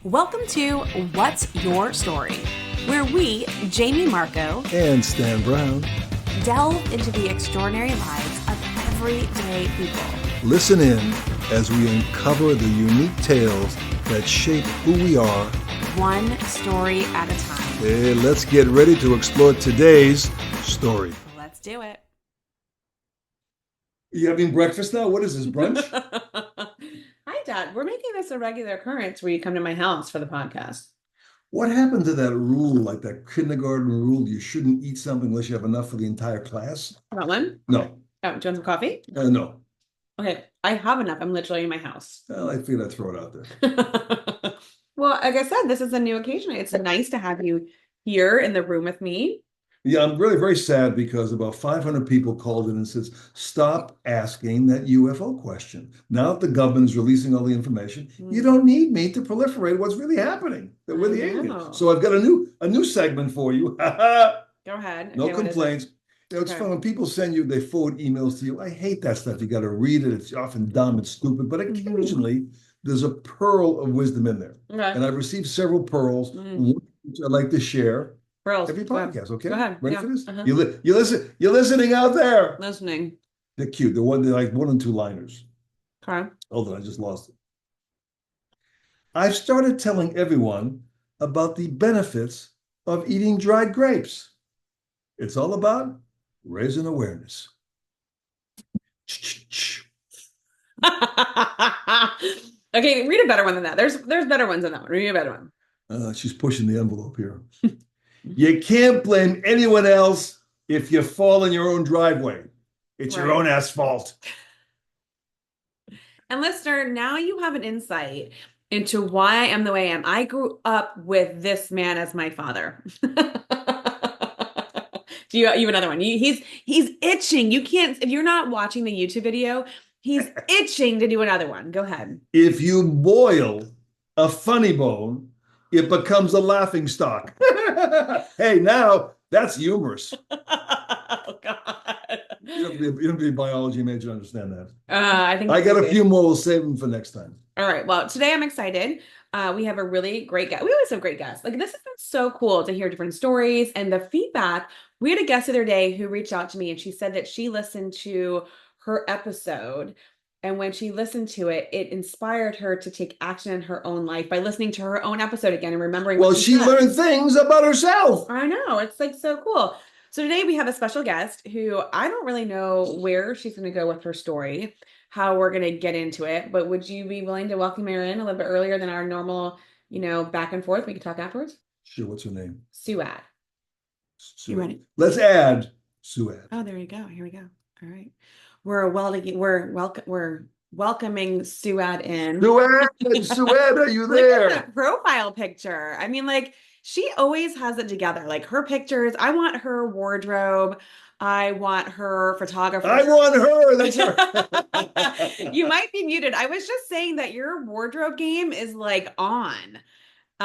Welcome to What's Your Story, where we, Jaime Marco, and Stan Brown, delve into the extraordinary lives of everyday people. Listen in as we uncover the unique tales that shape who we are, one story at a time. Hey, let's get ready to explore today's story. Let's do it. You having breakfast now? What is this, brunch? Hi, Dad. We're making this a regular occurrence where you come to my house for the podcast. What happened to that rule, like that kindergarten rule, you shouldn't eat something unless you have enough for the entire class? That one? No. Oh, do you want some coffee? No. Okay, I have enough. I'm literally in my house. Well, I figured I'd throw it out there. Well, like I said, this is a new occasion. It's nice to have you here in the room with me. Yeah, I'm really very sad because about 500 people called in and says, stop asking that UFO question. Now that the government is releasing all the information, you don't need me to proliferate what's really happening. That we're the aliens. So I've got a new segment for you. Go ahead. No complaints. You know, it's fun when people send you, they forward emails to you. I hate that stuff. You got to read it. It's often dumb and stupid, but occasionally there's a pearl of wisdom in there. Okay. And I've received several pearls, which I'd like to share. Pearls. Every podcast, okay? Go ahead. Ready for this? You're listening out there. Listening. They're cute. They're like one and two liners. Okay. Hold on, I just lost it. I've started telling everyone about the benefits of eating dried grapes. It's all about raising awareness. Okay, read a better one than that. There's better ones than that one. Read a better one. She's pushing the envelope here. You can't blame anyone else if you fall in your own driveway. It's your own asphalt. And listener, now you have an insight into why I am the way I am. I grew up with this man as my father. Do you have another one? He's itching. You can't, if you're not watching the YouTube video, he's itching to do another one. Go ahead. If you boil a funny bone, it becomes a laughing stock. Hey, now that's humorous. Oh, God. You don't be a biology major to understand that. I think I got a few more. We'll save them for next time. All right. Well, today I'm excited. We have a really great guest. We always have great guests. Like, this has been so cool to hear different stories and the feedback. We had a guest the other day who reached out to me and she said that she listened to her episode. And when she listened to it, it inspired her to take action in her own life by listening to her own episode again and remembering. Well, she learned things about herself. I know. It's like so cool. So today we have a special guest who I don't really know where she's going to go with her story, how we're going to get into it. But would you be willing to welcome her in a little bit earlier than our normal, back and forth? We can talk afterwards. Sure. What's her name? Souad. You ready? Let's add Souad. Oh, there you go. Here we go. All right. We're welcoming Souad in. Souad, are you there? Look at that profile picture. I mean, like, she always has it together. Like, her pictures, I want her wardrobe. I want her photographer. I want her. That's her. You might be muted. I was just saying that your wardrobe game is like on.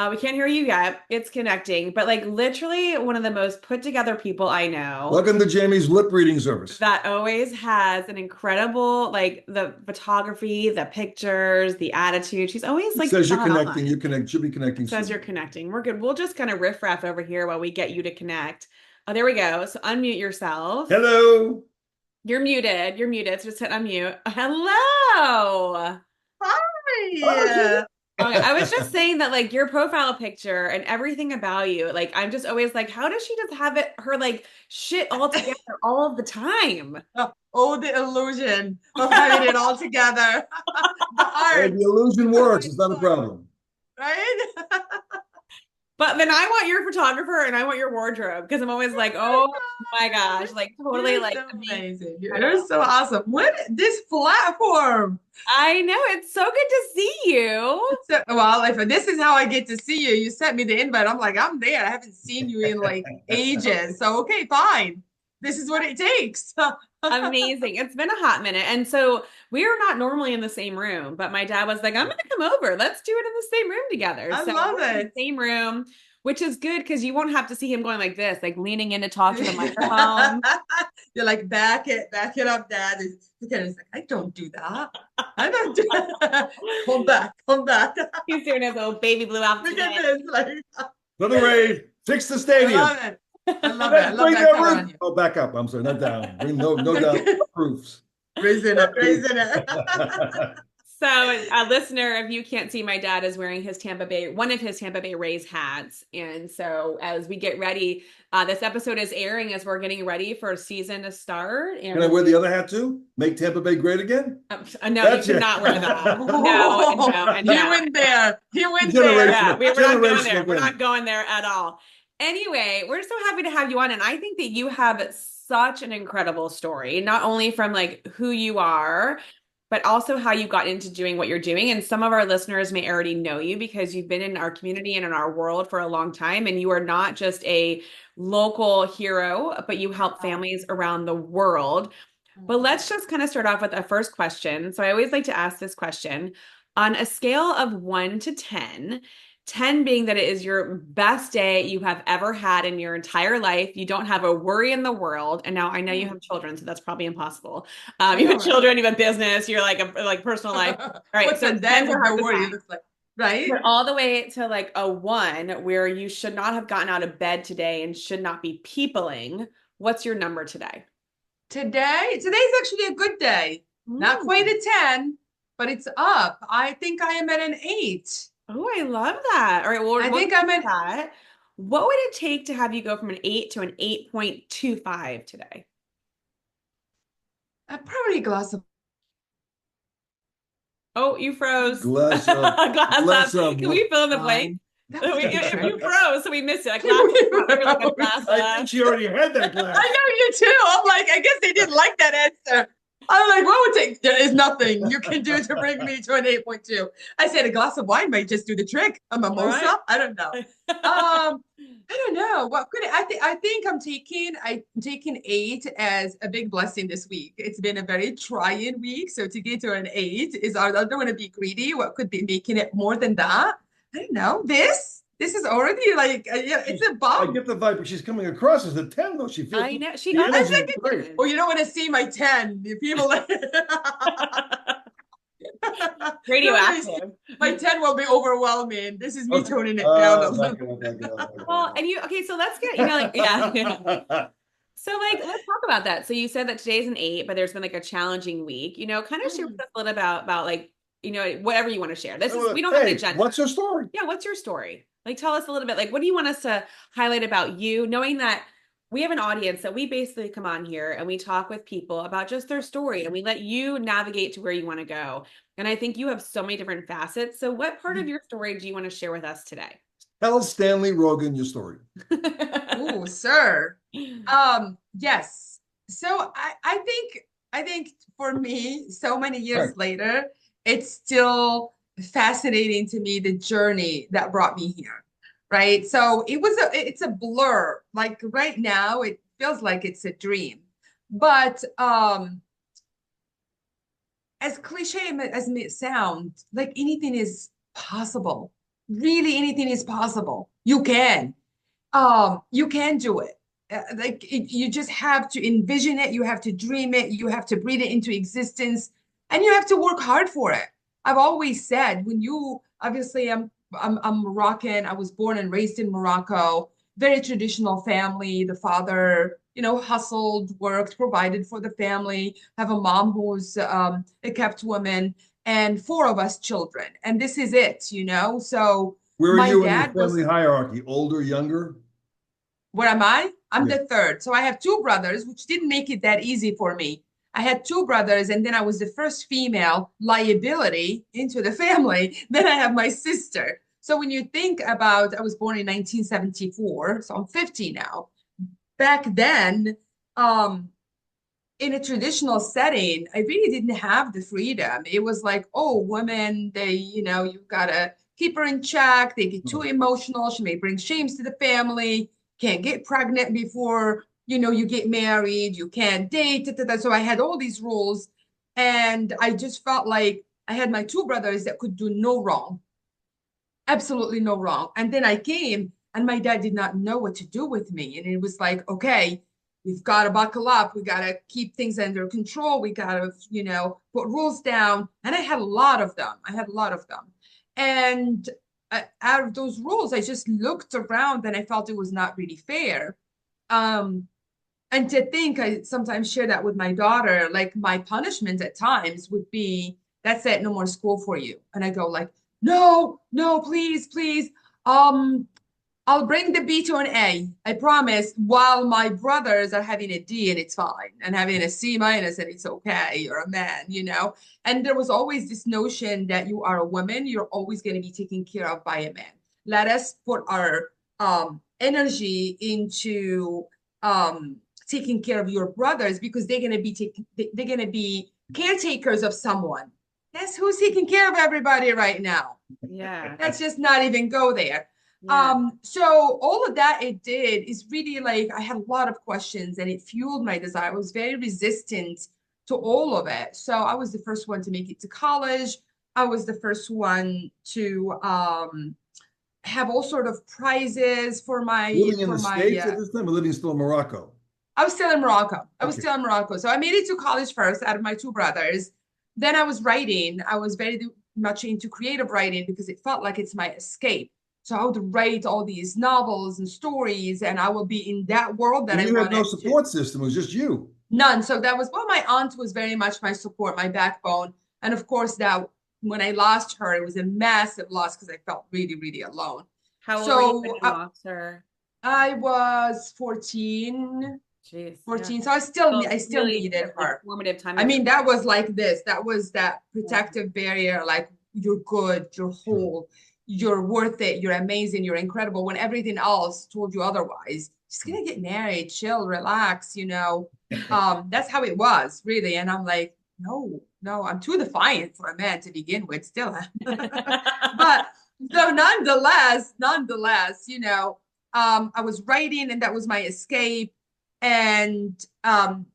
We can't hear you yet. It's connecting, but like literally one of the most put together people I know. Welcome to Jamie's lip reading service. That always has an incredible, like the photography, the pictures, the attitude. She's always like. It says you're connecting. You connect. Should be connecting. It says you're connecting. We're good. We'll just kind of riff raff over here while we get you to connect. Oh, there we go. So unmute yourself. Hello. You're muted. You're muted. So just hit unmute. Hello. Hi. Okay, I was just saying that like your profile picture and everything about you, like I'm just always like, how does she just have her like shit all together all of the time? Oh, the illusion of having it all together. The art. The illusion works. It's not a problem. Right? But then I want your photographer and I want your wardrobe because I'm always like, oh my gosh, like totally You're like so amazing. You're so awesome. What this platform? I know, it's so good to see you. So, well, if this is how I get to see you, you sent me the invite. I'm like, I'm there. I haven't seen you in like ages. So okay, fine. This is what it takes. Amazing. It's been a hot minute. And so we are not normally in the same room, but my dad was like, I'm going to come over. Let's do it in the same room together. I so love we're in it. the same room. which is good because you won't have to see him going like this, like leaning in to talk to the microphone. You're like, back it up, Dad. He's like, I don't do that. I don't do that. Come back, come back. He's doing his little baby blue outfit. Look at this, like, For the raid, fix the I stadium. love it. I love it. I love Bring that that color roof. on you. Oh, back up. I'm sorry, not down. Bring no down roofs. Raising it. So, a listener, if you can't see, my dad is wearing one of his Tampa Bay Rays hats. And so, as we get ready, this episode is airing as we're getting ready for a season to start. And Can I wear the other hat too? Make Tampa Bay great again? no, That's you it. cannot wear that. No. He went there. He went Generational. there. Yeah, we're not going there. Generational We're thing. not going there at all. Anyway, we're so happy to have you on. And I think that you have such an incredible story, not only from like who you are, but also how you got into doing what you're doing. And some of our listeners may already know you because you've been in our community and in our world for a long time. And you are not just a local hero, but you help families around the world. But let's just kind of start off with a first question. So I always like to ask this question on a scale of 1 to 10, 10 being that it is your best day you have ever had in your entire life. You don't have a worry in the world. And now I know you have children, so that's probably impossible. You have children, you have business, you're like personal life. All right. What's So a dad 10's a with hard no to worry? find. It looks like, right? But all the way to like a 1 where you should not have gotten out of bed today and should not be peopling. What's your number today? Today's actually a good day. Not quite a 10, but it's up. I think I am at an 8. Oh, I love that. All right, well, I think I'm at that. What would it take to have you go from an 8 to an 8.25 today? probably a glass of. Oh, you froze. Glass up. Glass up. Can we fill in the blank? You froze, so we missed it. I think she already had that glass. I know you too. I'm like, I guess they didn't like that answer. I'm like, what would take? There is nothing you can do to bring me to an 8.2. I said a glass of wine might just do the trick. A mimosa? Right. I don't know. I don't know. What could it? I think I'm taking 8 as a big blessing this week. It's been a very trying week. So to get to an 8 is I don't want to be greedy. What could be making it more than that? I don't know. This is already like it's a bump. I get the vibe, but she's coming across as a 10, though. She feels. I know she. Yeah, I think great. Well, you don't want to see my 10. If people radioactive. My 10 will be overwhelming. This is me toning it down a little. Well, and okay, so let's get yeah. So let's talk about that. So you said that today's an 8, but there's been like a challenging week. Kind of share with us a little about like whatever you want to share. This is we don't have an agenda. What's your story? Yeah, what's your story? Like, tell us a little bit. Like, what do you want us to highlight about you, knowing that we have an audience that we basically come on here and we talk with people about just their story and we let you navigate to where you want to go. And I think you have so many different facets. So what part of your story do you want to share with us today? Tell Stanley Rogan your story. Oh, sir. Yes. So I think for me, so many years later, it's still fascinating to me the journey that brought me here. Right. So it's a blur. Like right now, it feels like it's a dream. But as cliche as it may sound, like anything is possible. Really, anything is possible. You can do it. You just have to envision it. You have to dream it. You have to breathe it into existence, and you have to work hard for it. I've always said obviously I'm Moroccan. I was born and raised in Morocco, very traditional family. The father, hustled, worked, provided for the family. I have a mom who's a kept woman and 4 of us children. And this is it, So where are you in the dad family hierarchy? Older, younger? Where am I? I'm the third. So I have 2 brothers, which didn't make it that easy for me. I had 2 brothers, and then I was the first female liability into the family. Then I have my sister. So when you think about, I was born in 1974, so I'm 50 now. Back then, in a traditional setting, I really didn't have the freedom. It was like, oh, women, you've got to keep her in check. They get too emotional. She may bring shames to the family. Can't get pregnant before you get married, you can't date. So I had all these rules, and I just felt like I had my 2 brothers that could do no wrong, absolutely no wrong. And then I came And my dad did not know what to do with me. And it was like, okay, we've got to buckle up. We got to keep things under control. We got to, put rules down. And I had a lot of them. And out of those rules, I just looked around and I felt it was not really fair. And to think, I sometimes share that with my daughter, like my punishment at times would be, that's it, no more school for you. And I go like, no, no, please, please. I'll bring the B to an A, I promise, while my brothers are having a D and it's fine, and having a C minus and it's okay, or a man, And there was always this notion that you are a woman, you're always going to be taken care of by a man. Let us put our energy into taking care of your brothers, because they're going to be caretakers of someone. Guess who's taking care of everybody right now? Yeah. Let's just not even go there. Yeah. So all of that it did is really like, I had a lot of questions and it fueled my desire. I was very resistant to all of it. So I was the first one to make it to college. I was the first one to have all sort of prizes for my Living in the States at this time, or living still in Morocco? I was still in Morocco. So I made it to college first out of my two brothers. Then I was writing. I was very much into creative writing because it felt like it's my escape. So I would write all these novels and stories, and I will be in that world that And I you had wanted no support system. It was just you. None. So that was, well, my aunt was very much my support, my backbone. And of course, that when I lost her, it was a massive loss because I felt really, really alone. How old were you when you lost her? I was 14. Jeez, 14. yeah. So I still really needed her. Formative time. I mean, that was like this. That was that protective barrier, like you're good, you're whole, you're worth it, you're amazing, you're incredible, when everything else told you otherwise. Just gonna get married, chill, relax, That's how it was, really. And I'm like, no, I'm too defiant for a man to begin with, still. But so nonetheless, I was writing and that was my escape. And the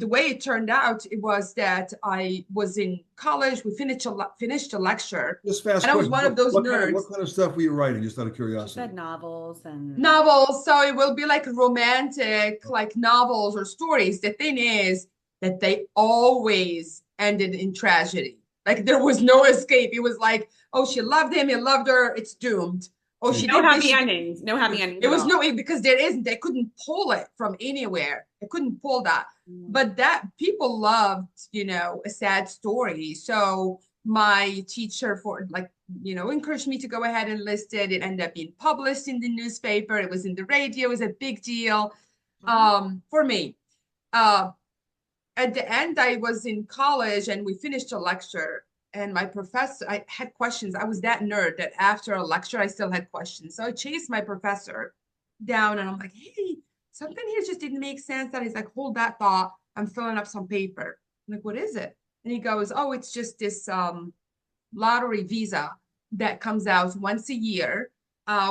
way it turned out, it was that I was in college. We finished a lecture. Just fast and I was question. one of those nerds. What kind of stuff were you writing, just out of curiosity? She said novels and novels. So it will be like romantic, like novels or stories. The thing is that they always ended in tragedy. Like there was no escape. It was like, oh, she loved him, he loved her, it's doomed. Oh, she no did happy this. endings. No happy endings. It was no, because there isn't. They couldn't pull it from anywhere. They couldn't pull that. But that people loved, a sad story. So my teacher encouraged me to go ahead and list it. It ended up being published in the newspaper. It was in the radio. It was a big deal for me. At the end, I was in college and we finished a lecture. And my professor, I had questions. I was that nerd that after a lecture, I still had questions. So I chased my professor down and I'm like, hey, something here just didn't make sense. And he's like, hold that thought. I'm filling up some paper. I'm like, what is it? And he goes, oh, it's just this lottery visa that comes out once a year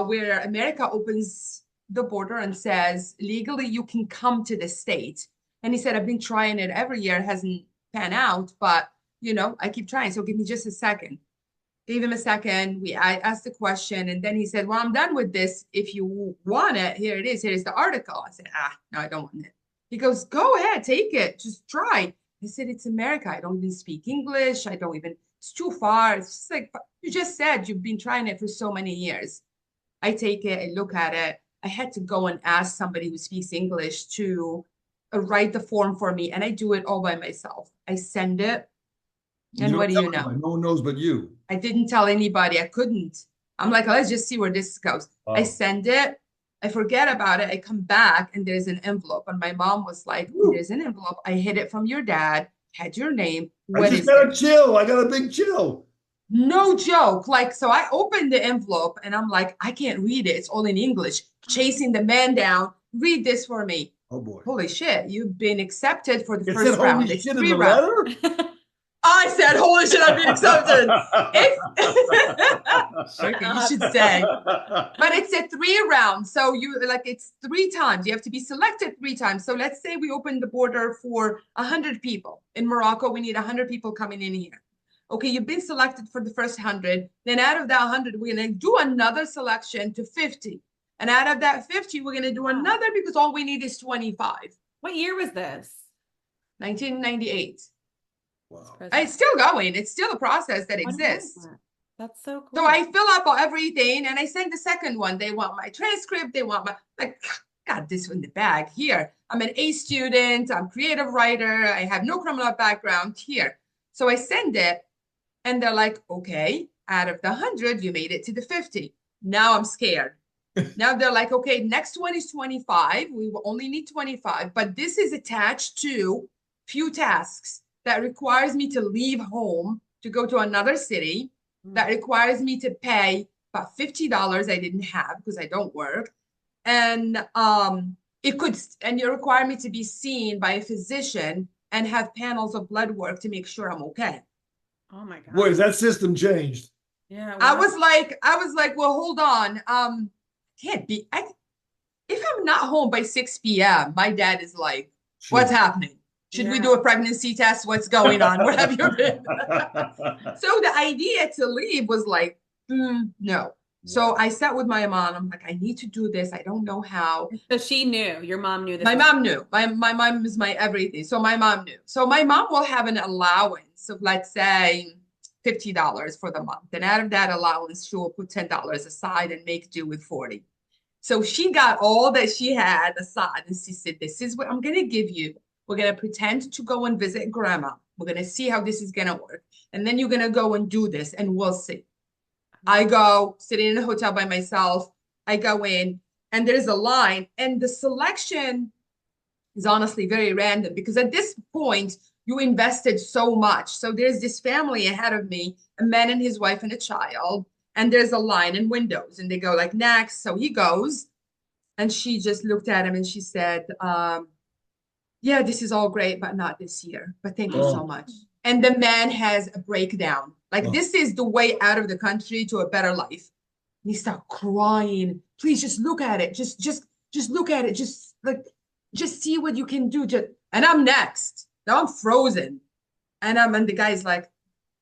where America opens the border and says, legally, you can come to the state. And he said, I've been trying it every year. It hasn't panned out, but I keep trying. So give me just a second. Gave him a second. I asked the question. And then he said, well, I'm done with this. If you want it, here it is. Here's the article. I said, no, I don't want it. He goes, go ahead, take it. Just try. I said, it's America. I don't even speak English. It's too far. It's just like, you just said you've been trying it for so many years. I take it. I look at it. I had to go and ask somebody who speaks English to write the form for me. And I do it all by myself. I send it. And what do you know? No one knows but you. I didn't tell anybody. I couldn't. I'm like, let's just see where this goes. Oh. I send it. I forget about it. I come back and there's an envelope. And my mom was like, there's an envelope. I hid it from your dad. Had your name. I just got a chill. I got a big chill. No joke. So I opened the envelope and I'm like, I can't read it. It's all in English. Chasing the man down. Read this for me. Oh boy. Holy shit. You've been accepted for the first round. It's 3 rounds. I said, holy shit, I've been accepted. You should say. But it's a 3 rounds. So it's 3 times. You have to be selected 3 times. So let's say we open the border for 100 people. In Morocco, we need 100 people coming in here. Okay, you've been selected for the first 100. Then out of that 100, we're going to do another selection to 50. And out of that 50, we're going to do another because all we need is 25. What year was this? 1998. Wow. It's still going. It's still a process that exists. That's so cool. So I fill up everything and I send the second one. They want my transcript. They want my, like, got this in the bag here. I'm an A student. I'm a creative writer. I have no criminal background here. So I send it and they're like, okay, out of the 100, you made it to the 50. Now I'm scared. Now they're like, okay, next one is 25. We will only need 25, but this is attached to few tasks that requires me to leave home to go to another city, that requires me to pay about $50 I didn't have because I don't work. And you require me to be seen by a physician and have panels of blood work to make sure I'm okay. Oh my God. Boy, has that system changed. Yeah. I was like, well, hold on. If I'm not home by 6 p.m., my dad is like, what's happening? Should we do a pregnancy test? What's going on? Where have you been? So the idea to leave was like, no. So I sat with my mom. I'm like, I need to do this. I don't know how. So she knew. Your mom knew this. My mom knew. My mom is my everything. So my mom knew. So my mom will have an allowance of, let's say, $50 for the month. And out of that allowance, she will put $10 aside and make do with 40. So she got all that she had aside and she said, this is what I'm going to give you. We're going to pretend to go and visit grandma. We're going to see how this is going to work. And then you're going to go and do this and we'll see. I go sitting in a hotel by myself. I go in and there's a line and the selection is honestly very random because at this point you invested so much. So there's this family ahead of me, a man and his wife and a child, and there's a line and windows and they go like next. So he goes and she just looked at him and she said, yeah, this is all great, but not this year. But thank you so much. And the man has a breakdown. Like this is the way out of the country to a better life. And he started crying. Please just look at it. Just look at it. Just see what you can do. And I'm next. Now I'm frozen. And the guy's like,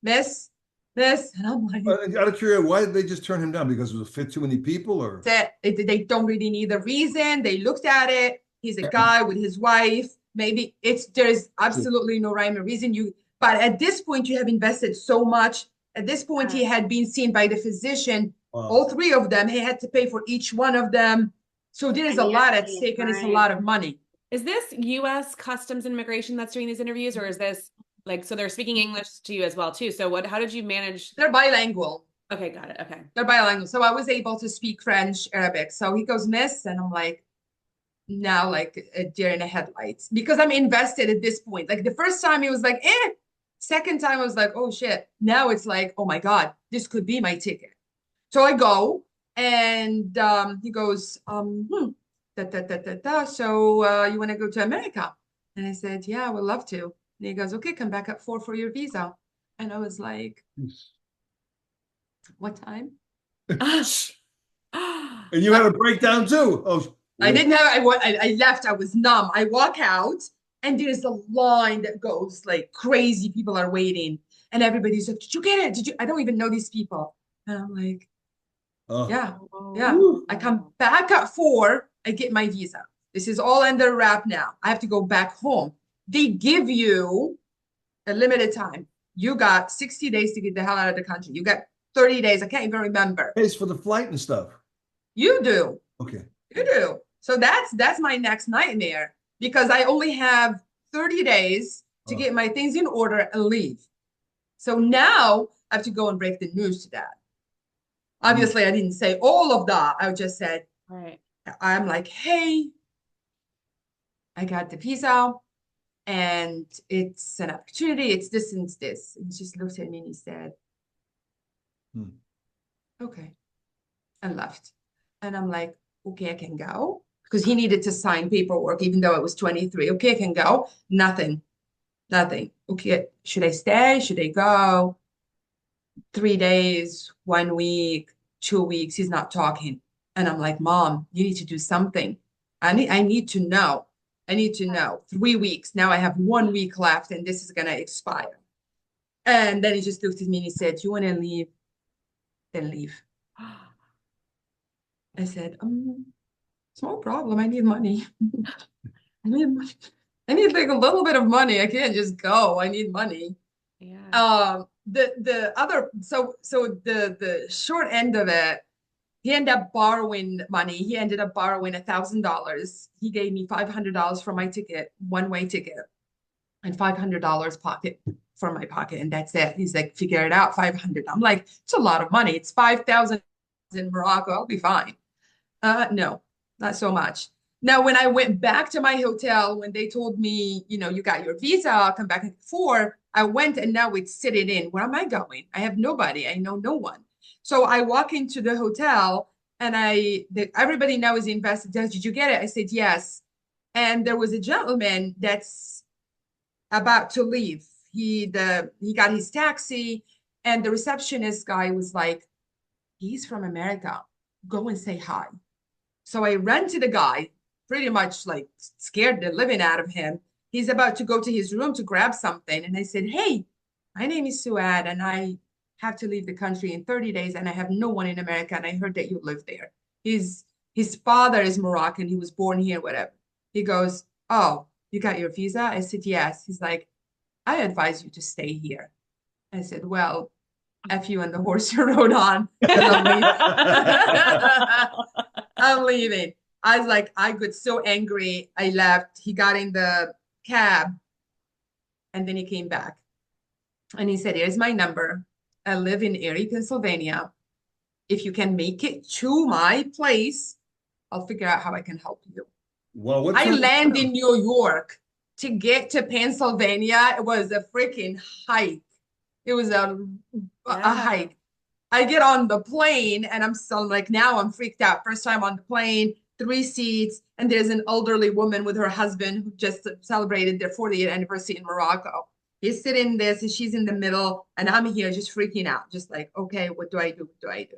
miss. And I'm like, out of curiosity, why did they just turn him down? Because it was fit too many people, or they don't really need a reason. They looked at it. He's a guy with his wife. Maybe there's absolutely no rhyme or reason. But at this point, you have invested so much. At this point, he had been seen by the physician. Wow. All three of them. He had to pay for each one of them. So there is a lot at stake, and it's a lot of money. Is this U.S. Customs and Immigration that's doing these interviews, or is this like, so they're speaking English to you as well too? So how did you manage? They're bilingual. Okay, got it. Okay. They're bilingual. So I was able to speak French, Arabic. So he goes, miss, and I'm like, now like a deer in the headlights because I'm invested at this point. Like the first time he was like, second time I was like, oh shit. Now it's like, oh my God, this could be my ticket. So I go and he goes, So you want to go to America? And I said, yeah, I would love to. And he goes, okay, come back at 4 for your visa. And I was like, what time? And you had a breakdown too. Oh, I didn't have, I left, I was numb. I walk out and there's a line that goes like crazy. People are waiting and everybody's like, did you get it? I don't even know these people. And I'm like, yeah. I come back at 4, I get my visa. This is all under wrap now. I have to go back home. They give you a limited time. You got 60 days to get the hell out of the country. You got 30 days. I can't even remember. Pays for the flight and stuff. You do. Okay. You do. So that's my next nightmare because I only have 30 days to get my things in order and leave. So now I have to go and break the news to Dad. Obviously, I didn't say all of that. I just said, right. I'm like, hey, I got the visa and it's an opportunity. It's this and this. And he just looked at me and he said, okay, and left. And I'm like, okay, I can go. Because he needed to sign paperwork, even though it was 23. Okay, I can go. Nothing. Okay, should I stay? Should I go? 3 days, 1 week, 2 weeks, he's not talking. And I'm like, Mom, you need to do something. I need to know. 3 weeks. Now I have 1 week left and this is going to expire. And then he just looked at me and he said, "You want to leave? Then leave." I said, small problem. I need money. I need money. I need like a little bit of money. I can't just go. I need money. Yeah. The other the short end of it, he ended up borrowing money. He ended up borrowing $1,000. He gave me $500 for my ticket, one-way ticket, and $500 pocket for my pocket, and that's it. He's like, figure it out, 500. I'm like, it's a lot of money. It's 5,000 in Morocco. I'll be fine. No, not so much. Now, when I went back to my hotel, when they told me, you got your visa, I'll come back at 4, I went and now it's sitting in. Where am I going? I have nobody. I know no one. So I walk into the hotel and everybody now is invested. Did you get it? I said, yes. And there was a gentleman that's about to leave. He got his taxi, and the receptionist guy was like, he's from America. Go and say hi. So I ran to the guy, pretty much like scared the living out of him. He's about to go to his room to grab something. And I said, hey, my name is Souad, and I have to leave the country in 30 days, and I have no one in America, and I heard that you live there. His father is Moroccan. He was born here, whatever. He goes, oh, you got your visa? I said, yes. He's like, I advise you to stay here. I said, well, F you and the horse you rode on. I'm leaving. I'm leaving. I was like, I got so angry. I left. He got in the cab and then he came back. And he said, here's my number. I live in Erie, Pennsylvania. If you can make it to my place, I'll figure out how I can help you. Well, I land in New York. To get to Pennsylvania, it was a freaking hike. It was a hike. I get on the plane and I'm still like, now I'm freaked out. First time on the plane, 3 seats, and there's an elderly woman with her husband who just celebrated their 40th anniversary in Morocco. He's sitting there, and she's in the middle, and I'm here just freaking out, just like, okay, what do I do? What do I do?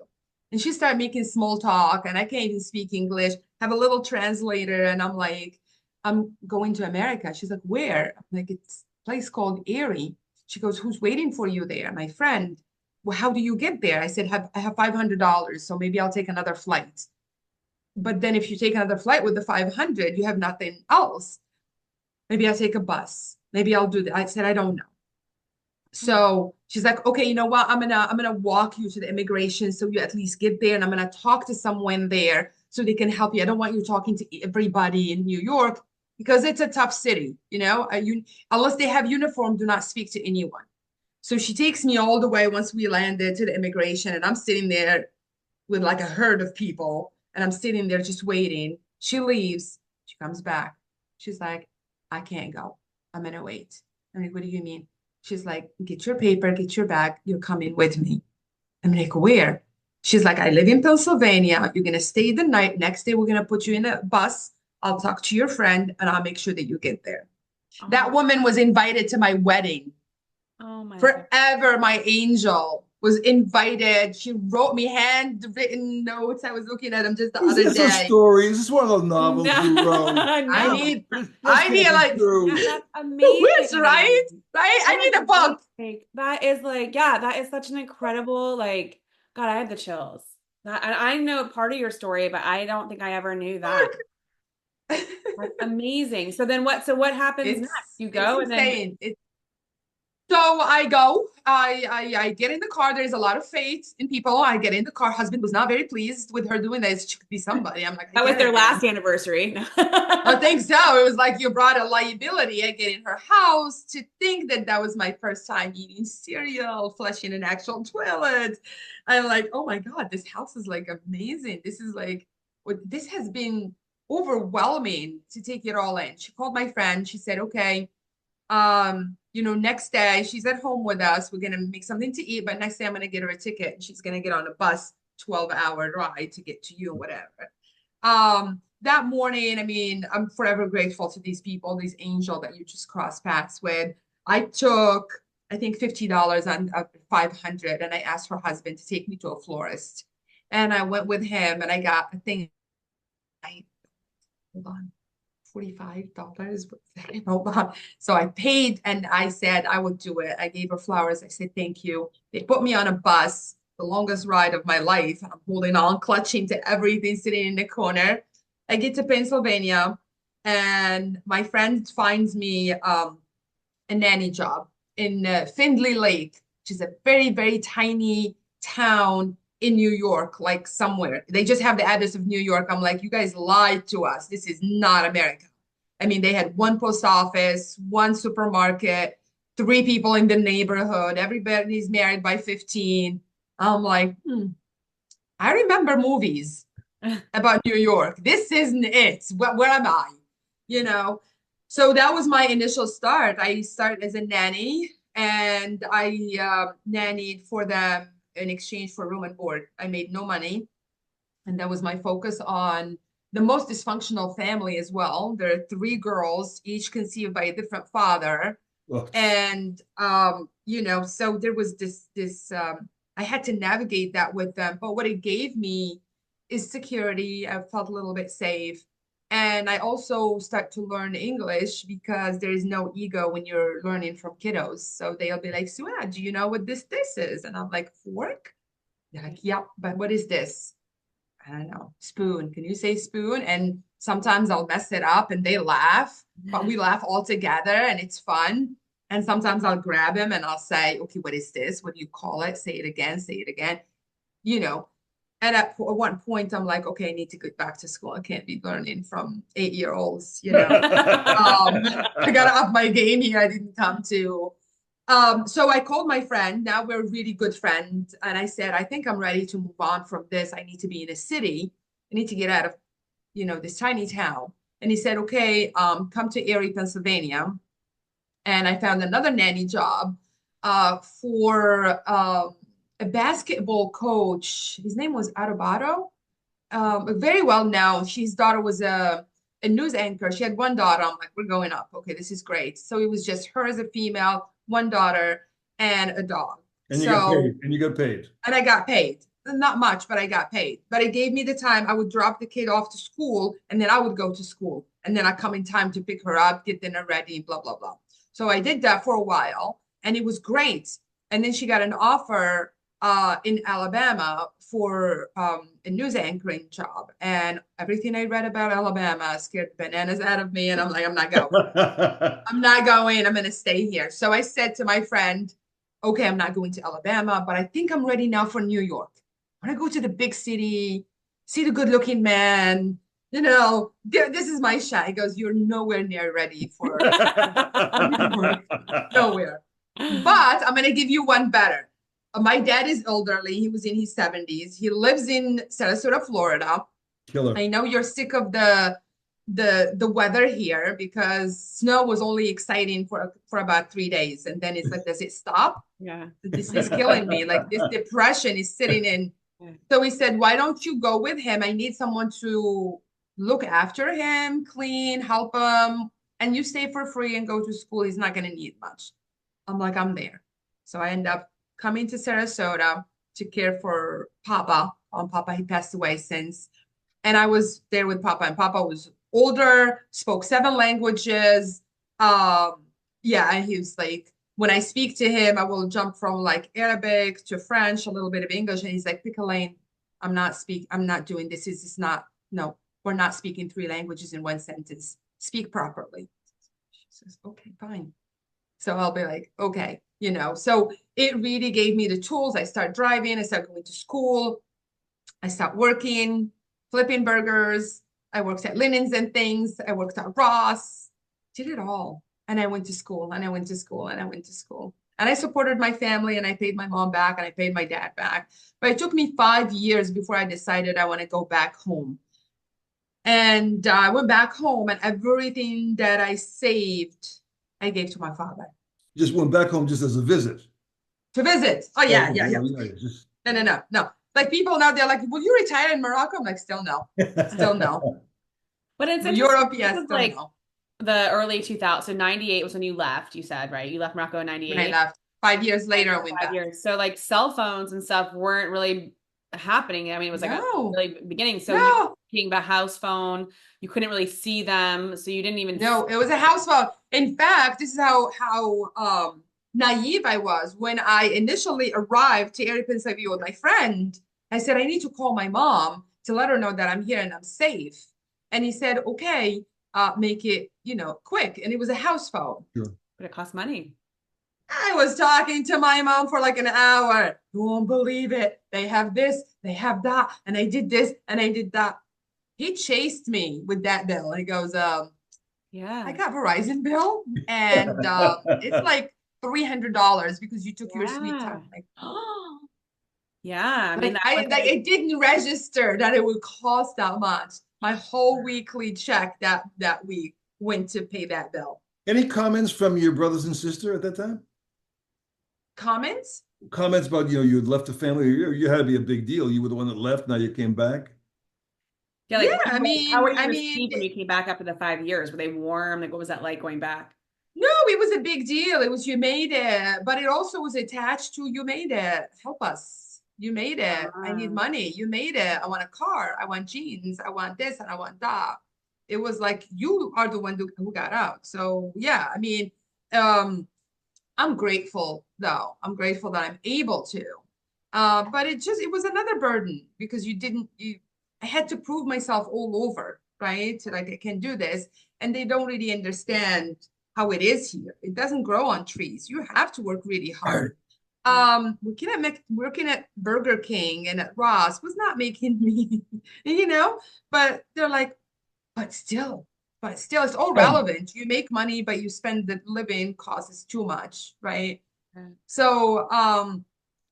And she started making small talk, and I can't even speak English, have a little translator, and I'm like, I'm going to America. She's like, where? I'm like, it's a place called Erie. She goes, who's waiting for you there? My friend. Well, how do you get there? I said, I have $500, so maybe I'll take another flight. But then if you take another flight with the 500, you have nothing else. Maybe I'll take a bus. Maybe I'll do that. I said, I don't know. So she's like, okay, you know what? I'm gonna walk you to the immigration so you at least get there, and I'm gonna talk to someone there so they can help you. I don't want you talking to everybody in New York because it's a tough city, unless they have uniform, do not speak to anyone. So she takes me all the way once we landed to the immigration, and I'm sitting there with like a herd of people, and I'm sitting there just waiting. She leaves. She comes back. She's like, I can't go. I'm gonna wait. I'm like, what do you mean? She's like, get your paper, get your bag. You're coming with me. I'm like, where? She's like, I live in Pennsylvania. You're gonna stay the night. Next day, we're gonna put you in a bus. I'll talk to your friend, and I'll make sure that you get there. Oh. That woman was invited to my wedding. Oh my Forever, my angel was invited. She wrote me handwritten notes. I was looking at them just the other Is this a day. story? Is this one of those novels No, you wrote? no. I need like That's amazing. which, right? Right? I need a book. Like, that is like, yeah, that is such an incredible, like, God, I had the chills. I know part of your story, but I don't think I ever knew that. That's amazing. So then what, happens next? You go and then So I go, I get in the car. There's a lot of faith in people. I get in the car. Husband was not very pleased with her doing this. She could be somebody. I'm like, that was their last anniversary. I think so. It was like you brought a liability. I get in her house to think that was my first time eating cereal, flushing an actual toilet. I'm like, oh my God, this house is like amazing. This is like, this has been overwhelming to take it all in. She called my friend. She said, okay, next day she's at home with us. We're going to make something to eat, but next day I'm going to get her a ticket and she's going to get on a bus, 12-hour ride to get to you, whatever. That morning, I mean, I'm forever grateful to these people, these angels that you just cross paths with. I took, I think $50 on 500, and I asked her husband to take me to a florist. And I went with him and I got a thing. Hold on. $45. Hold on. So I paid and I said I would do it. I gave her flowers. I said, thank you. They put me on a bus, the longest ride of my life. I'm holding on, clutching to everything, sitting in the corner. I get to Pennsylvania and my friend finds me a nanny job in Findlay Lake, which is a very, very tiny town in New York, like somewhere. They just have the address of New York. I'm like, you guys lied to us. This is not America. I mean, they had one post office, one supermarket, three people in the neighborhood. Everybody's married by 15. I'm like, I remember movies about New York. This isn't it. Where am I? You know? So that was my initial start. I started as a nanny and I nannied for them in exchange for room and board. I made no money. And that was my focus on the most dysfunctional family as well. There are three girls, each conceived by a different father. Well, And you know, so there was this I had to navigate that with them. But what it gave me is security. I felt a little bit safe. And I also start to learn English because there is no ego when you're learning from kiddos. So they'll be like, Souad, do you know what this is? And I'm like, fork? They're like, yep, but what is this? I don't know, spoon. Can you say spoon? And sometimes I'll mess it up and they laugh, but we laugh all together and it's fun. And sometimes I'll grab him and I'll say, okay, what is this? What do you call it? Say it again, say it again. You know, and at one point I'm like, okay, I need to get back to school. I can't be learning from 8-year-olds, you know. I gotta up my game here. I didn't come to so I called my friend. Now we're really good friends. And I said, I think I'm ready to move on from this. I need to be in a city. I need to get out of, you know, this tiny town. And he said, okay, come to Erie, Pennsylvania. And I found another nanny job for a basketball coach. His name was Arobato. Very well known. His daughter was a news anchor. She had one daughter. I'm like, we're going up. Okay, this is great. So it was just her as a female, one daughter, and a dog. and you got paid. And you got paid. And I got paid. Not much, but I got paid. But it gave me the time. I would drop the kid off to school, and then I would go to school. And then I come in time to pick her up, get dinner ready, blah, blah, blah. So I did that for a while, and it was great. And then she got an offer in Alabama for a news anchoring job. And everything I read about Alabama scared bananas out of me. And I'm like, I'm not going. I'm not going. I'm going to stay here. So I said to my friend, okay, I'm not going to Alabama, but I think I'm ready now for New York. I want to go to the big city, see the good looking man. You know, this is my shot. He goes, you're nowhere near ready for New York. Nowhere. But I'm going to give you one better. My dad is elderly. He was in his 70s. He lives in Sarasota, Florida. Killer. I know you're sick of the weather here because snow was only exciting for about 3 days. And then it's like, does it stop? Yeah. This is killing me. Like this depression is sitting in. So he said, why don't you go with him? I need someone to look after him, clean, help him, and you stay for free and go to school. He's not going to need much. I'm like, I'm there. So I end up coming to Sarasota to care for Papa. Papa, he passed away since. And I was there with Papa, and Papa was older, spoke 7 languages. Yeah, and he was like, when I speak to him, I will jump from like Arabic to French, a little bit of English. And he's like, pick a lane. I'm not doing this. It's not, no, we're not speaking 3 languages in one sentence. Speak properly. She says, okay, fine. So I'll be like, okay, you know, so it really gave me the tools. I start driving, I start going to school, I start working, flipping burgers. I worked at Linens and Things. I worked at Ross, did it all. And I went to school and I went to school and I went to school. And I supported my family and I paid my mom back and I paid my dad back. But it took me 5 years before I decided I want to go back home. And I went back home and everything that I saved, I gave to my father. Just went back home just as a visit. To visit. Oh, yeah. Just... No. Like people now, they're like, will you retire in Morocco? I'm like, still no. Still no. But it's Europe, yes, still like no. The early 2000s. So 98 was when you left, you said, right? You left Morocco in 98. When I left. 5 years later, I went 5 back. years. So like cell phones and stuff weren't really happening. I mean, it was like a really beginning. So King, the house phone. You couldn't really see them, so you didn't even. No, it was a house phone. In fact, this is how naive I was when I initially arrived to Erie, Pennsylvania with my friend. I said, I need to call my mom to let her know that I'm here and I'm safe. And he said, okay, make it, quick. And it was a house phone. Sure. But it costs money. I was talking to my mom for like an hour. You won't believe it. They have this, they have that, and I did this and I did that. He chased me with that bill. He goes, I Yeah. got Verizon bill, and it's like $300 because you took your sweet Yeah. time. Like, oh, Yeah. I mean, like it didn't register that it would cost that much. My whole weekly check that week went to pay that bill. Any comments from your brothers and sister at that time? Comments? Comments about, you had left the family. You had to be a big deal. You were the one that left. Now you came back. yeah, Yeah, like how were you I mean, received when you came back after the 5 years? Were they warm? Like, what was that like going back? no, it was a big deal. It was you made it, but it also was attached to you made it. Help us. You made it. I need Ah. money. You made it. I want a car. I want jeans. I want this and I want that. It was like you are the one who got out. So yeah, I mean, um, I'm grateful though. I'm grateful that I'm able to. But it was another burden because I had to prove myself all over, right? Like I can do this. And they don't really understand how it is here. It doesn't grow on trees. You have to work really hard. Working at Burger King and at Ross was not making me, but they're like, but still, it's all relevant. You make money, but you spend the living cost is too much, right? Okay. So,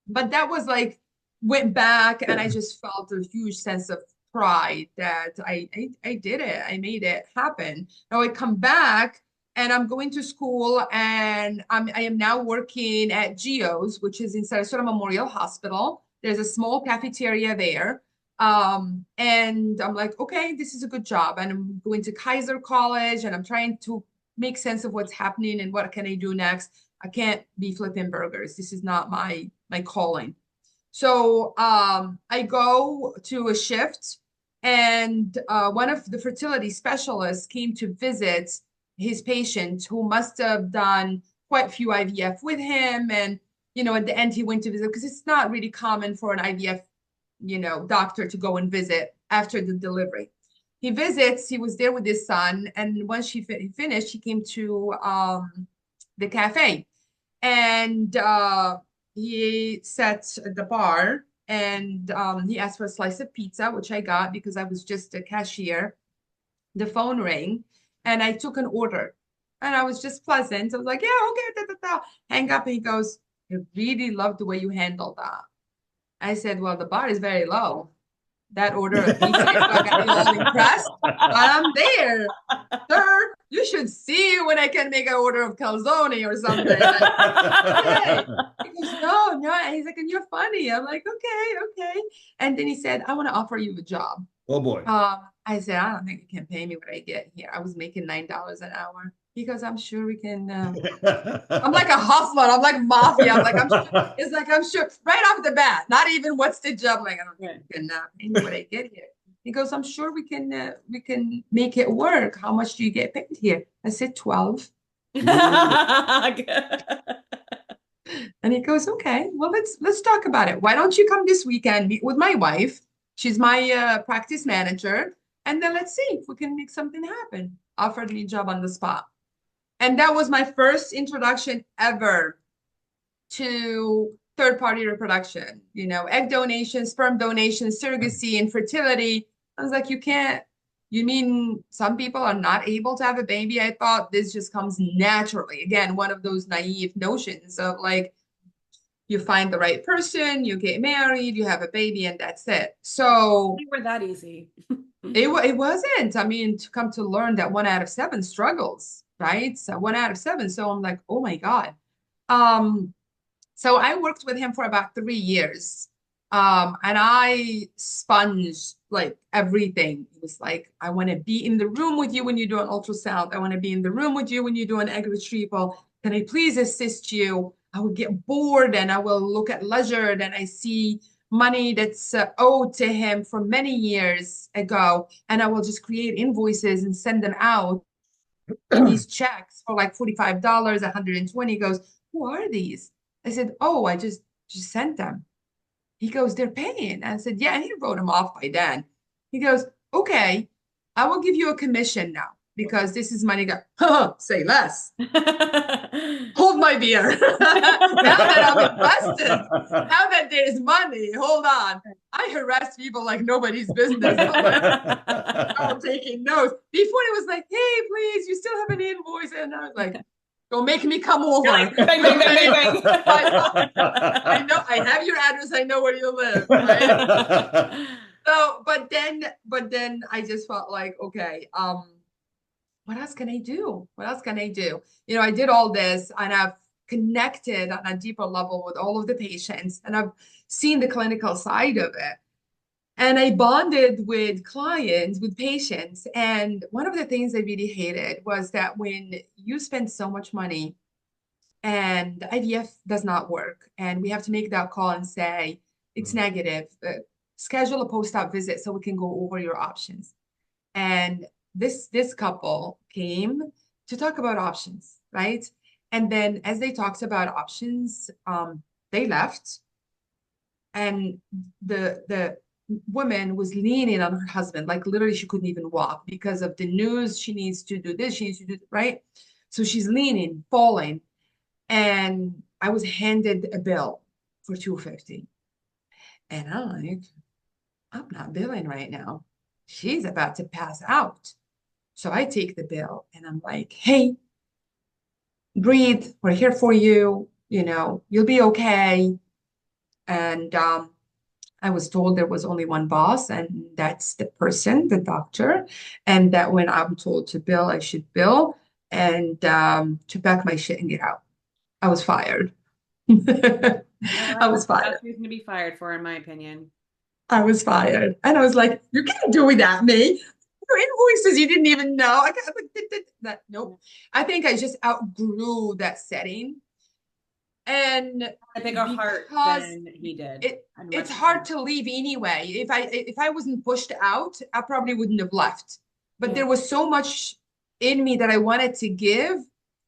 but that was like went back and I just felt a huge sense of pride that I did it. I made it happen. Now I come back and I'm going to school and I am now working at Geo's, which is in Sarasota Memorial Hospital. There's a small cafeteria there. And I'm like, okay, this is a good job. And I'm going to Kaiser College and I'm trying to make sense of what's happening and what can I do next. I can't be flipping burgers. This is not my calling. So I go to a shift, and one of the fertility specialists came to visit his patient who must have done quite a few IVF with him. And, at the end, he went to visit because it's not really common for an IVF, doctor to go and visit after the delivery. He visits, he was there with his son. And once he finished, he came to the cafe and he sat at the bar and he asked for a slice of pizza, which I got because I was just a cashier. The phone rang and I took an order and I was just pleasant. I was like, yeah, okay, da, da, da. Hang up. And he goes, I really love the way you handled that. I said, well, the bar is very low. That order of pizza, I got you all impressed. I'm there. Sir, you should see when I can make an order of calzone or something. Okay. He goes, no. And he's like, and you're funny. I'm like, okay. And then he said, I want to offer you a job. Oh boy. I said, I don't think you can pay me what I get here. I was making $9 an hour. He goes, I'm sure we can. I'm like a hustler. I'm like mafia. I'm like, I'm sure. It's like, I'm sure right off the bat, not even what's the job. I'm like, I don't think you can pay me what I get here. He goes, I'm sure we can make it work. How much do you get paid here? I said 12. And he goes, okay, well, let's talk about it. Why don't you come this weekend, meet with my wife? She's my practice manager. And then let's see if we can make something happen. Offered me a job on the spot. And that was my first introduction ever to third-party reproduction, egg donation, sperm donation, surrogacy, and fertility. I was like, you mean some people are not able to have a baby? I thought this just comes naturally. Again, one of those naive notions of like, you find the right person, you get married, you have a baby, and that's it. So they were that easy. it wasn't. I mean, to come to learn that 1 out of 7 struggles, right? So 1 out of 7. So I'm like, oh my God. So I worked with him for about 3 years. And I sponged like everything. It was like, I want to be in the room with you when you do an ultrasound. I want to be in the room with you when you do an egg retrieval. Can I please assist you? I would get bored and I will look at leisure and I see money that's owed to him from many years ago, and I will just create invoices and send them out, these checks for like $45, 120. He goes, who are these? I said, oh, I just sent them. He goes, they're paying. I said, yeah, and he wrote them off by then. He goes, okay, I will give you a commission now because this is money. Go, say less. Hold my beer. Now that I'm invested, now that there's money, hold on. I harass people like nobody's business. I'm taking notes. Before it was like, hey, please, you still have an invoice. And I was like, don't make me come over. Bang, bang, bang, bang, bang. I know, I have your address. I know where you live. Right? So, but then I just felt like, okay, what else can I do? What else can I do? You know, I did all this and I've connected on a deeper level with all of the patients and I've seen the clinical side of it. And I bonded with clients, with patients. And one of the things I really hated was that when you spend so much money and IVF does not work, and we have to make that call and say, it's negative, schedule a post-op visit so we can go over your options. And this couple came to talk about options, right? And then as they talked about options, they left, and the woman was leaning on her husband, like literally she couldn't even walk because of the news. She needs to do this, she needs to do right. So she's leaning, falling, and I was handed a bill for $250, and I'm like, I'm not billing right now. She's about to pass out. So I take the bill and I'm like, hey, breathe. We're here for you. You know, you'll be okay. And I was told there was only one boss, and that's the person, the doctor. And that when I'm told to bill, I should bill, and to pack my shit and get out. I was fired. I was fired. That's reason to be fired for, in my opinion. I was fired. And I was like, you can't do that, me. Your invoices you didn't even know. I got that. Nope. I think I just outgrew that setting. And A bigger heart because than he did. it's hard to leave anyway. If I wasn't pushed out, I probably wouldn't have left. But there was so much in me that I wanted to give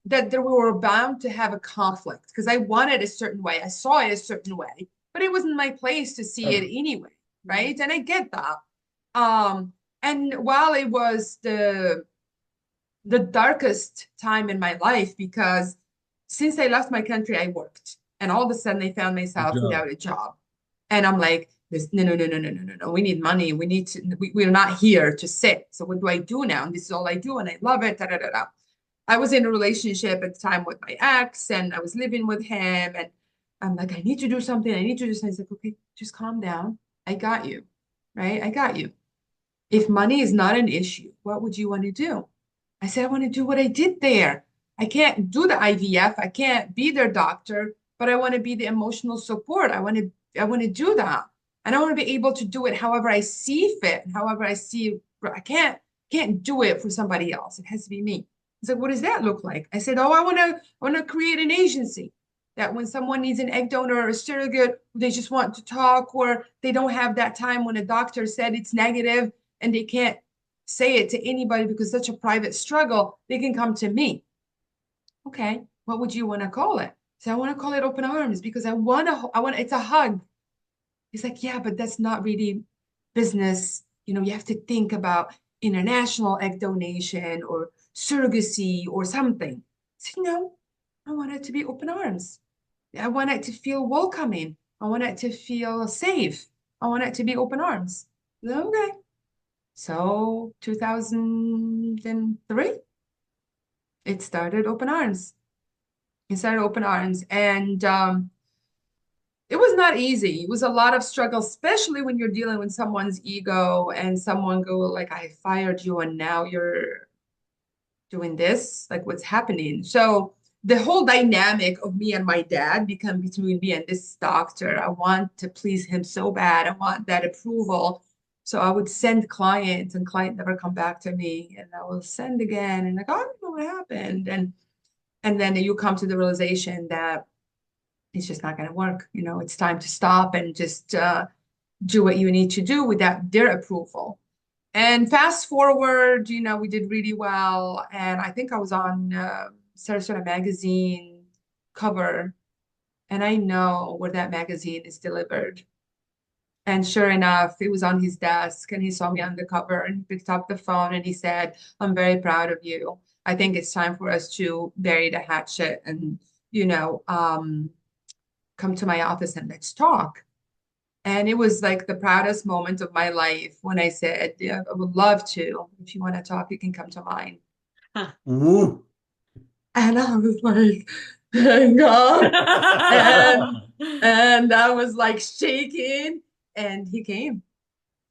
that there we were bound to have a conflict because I wanted a certain way. I saw it a certain way, but it wasn't my place to see it anyway, right? And I get that. And while it was the darkest time in my life, because since I left my country, I worked, and all of a sudden I found myself without a job. And I'm like, no. We need money. We need to, we're not here to sit. So what do I do now? And this is all I do, and I love it. I was in a relationship at the time with my ex, and I was living with him, and I'm like, I need to do something. I need to do something. He's like, okay, just calm down. I got you, right? I got you. If money is not an issue, what would you want to do? I said, I want to do what I did there. I can't do the IVF. I can't be their doctor, but I want to be the emotional support. I want to do that. And I want to be able to do it however I see fit, and however I see. I can't do it for somebody else. It has to be me. He's like, what does that look like? I said, oh, I want to create an agency that when someone needs an egg donor or a surrogate, they just want to talk, or they don't have that time when a doctor said it's negative and they can't say it to anybody because it's such a private struggle, they can come to me. Okay, what would you want to call it? So I want to call it Open Arms because it's a hug. He's like, yeah, but that's not really business. You know, you have to think about international egg donation or surrogacy or something. I said, no, I want it to be Open Arms. I want it to feel welcoming. I want it to feel safe. I want it to be Open Arms. Okay. So 2003, it started Open Arms. It started Open Arms, and it was not easy. It was a lot of struggle, especially when you're dealing with someone's ego and someone go like, I fired you and now you're doing this, like what's happening? So the whole dynamic of me and my dad become between me and this doctor. I want to please him so bad. I want that approval. So I would send clients, and client never come back to me, and I will send again, and like, oh, I don't know what happened. And then you come to the realization that it's just not going to work. It's time to stop and just do what you need to do without their approval. And fast forward, we did really well. And I think I was on Sarasota magazine cover, and I know where that magazine is delivered. And sure enough, it was on his desk, and he saw me on the cover, and he picked up the phone and he said, "I'm very proud of you. I think it's time for us to bury the hatchet and, come to my office and let's talk." And it was like the proudest moment of my life when I said, "Yeah, I would love to. If you want to talk, you can come to mine." Huh. Ooh. And I was like, "Hang up." And and I was like shaking, and he came.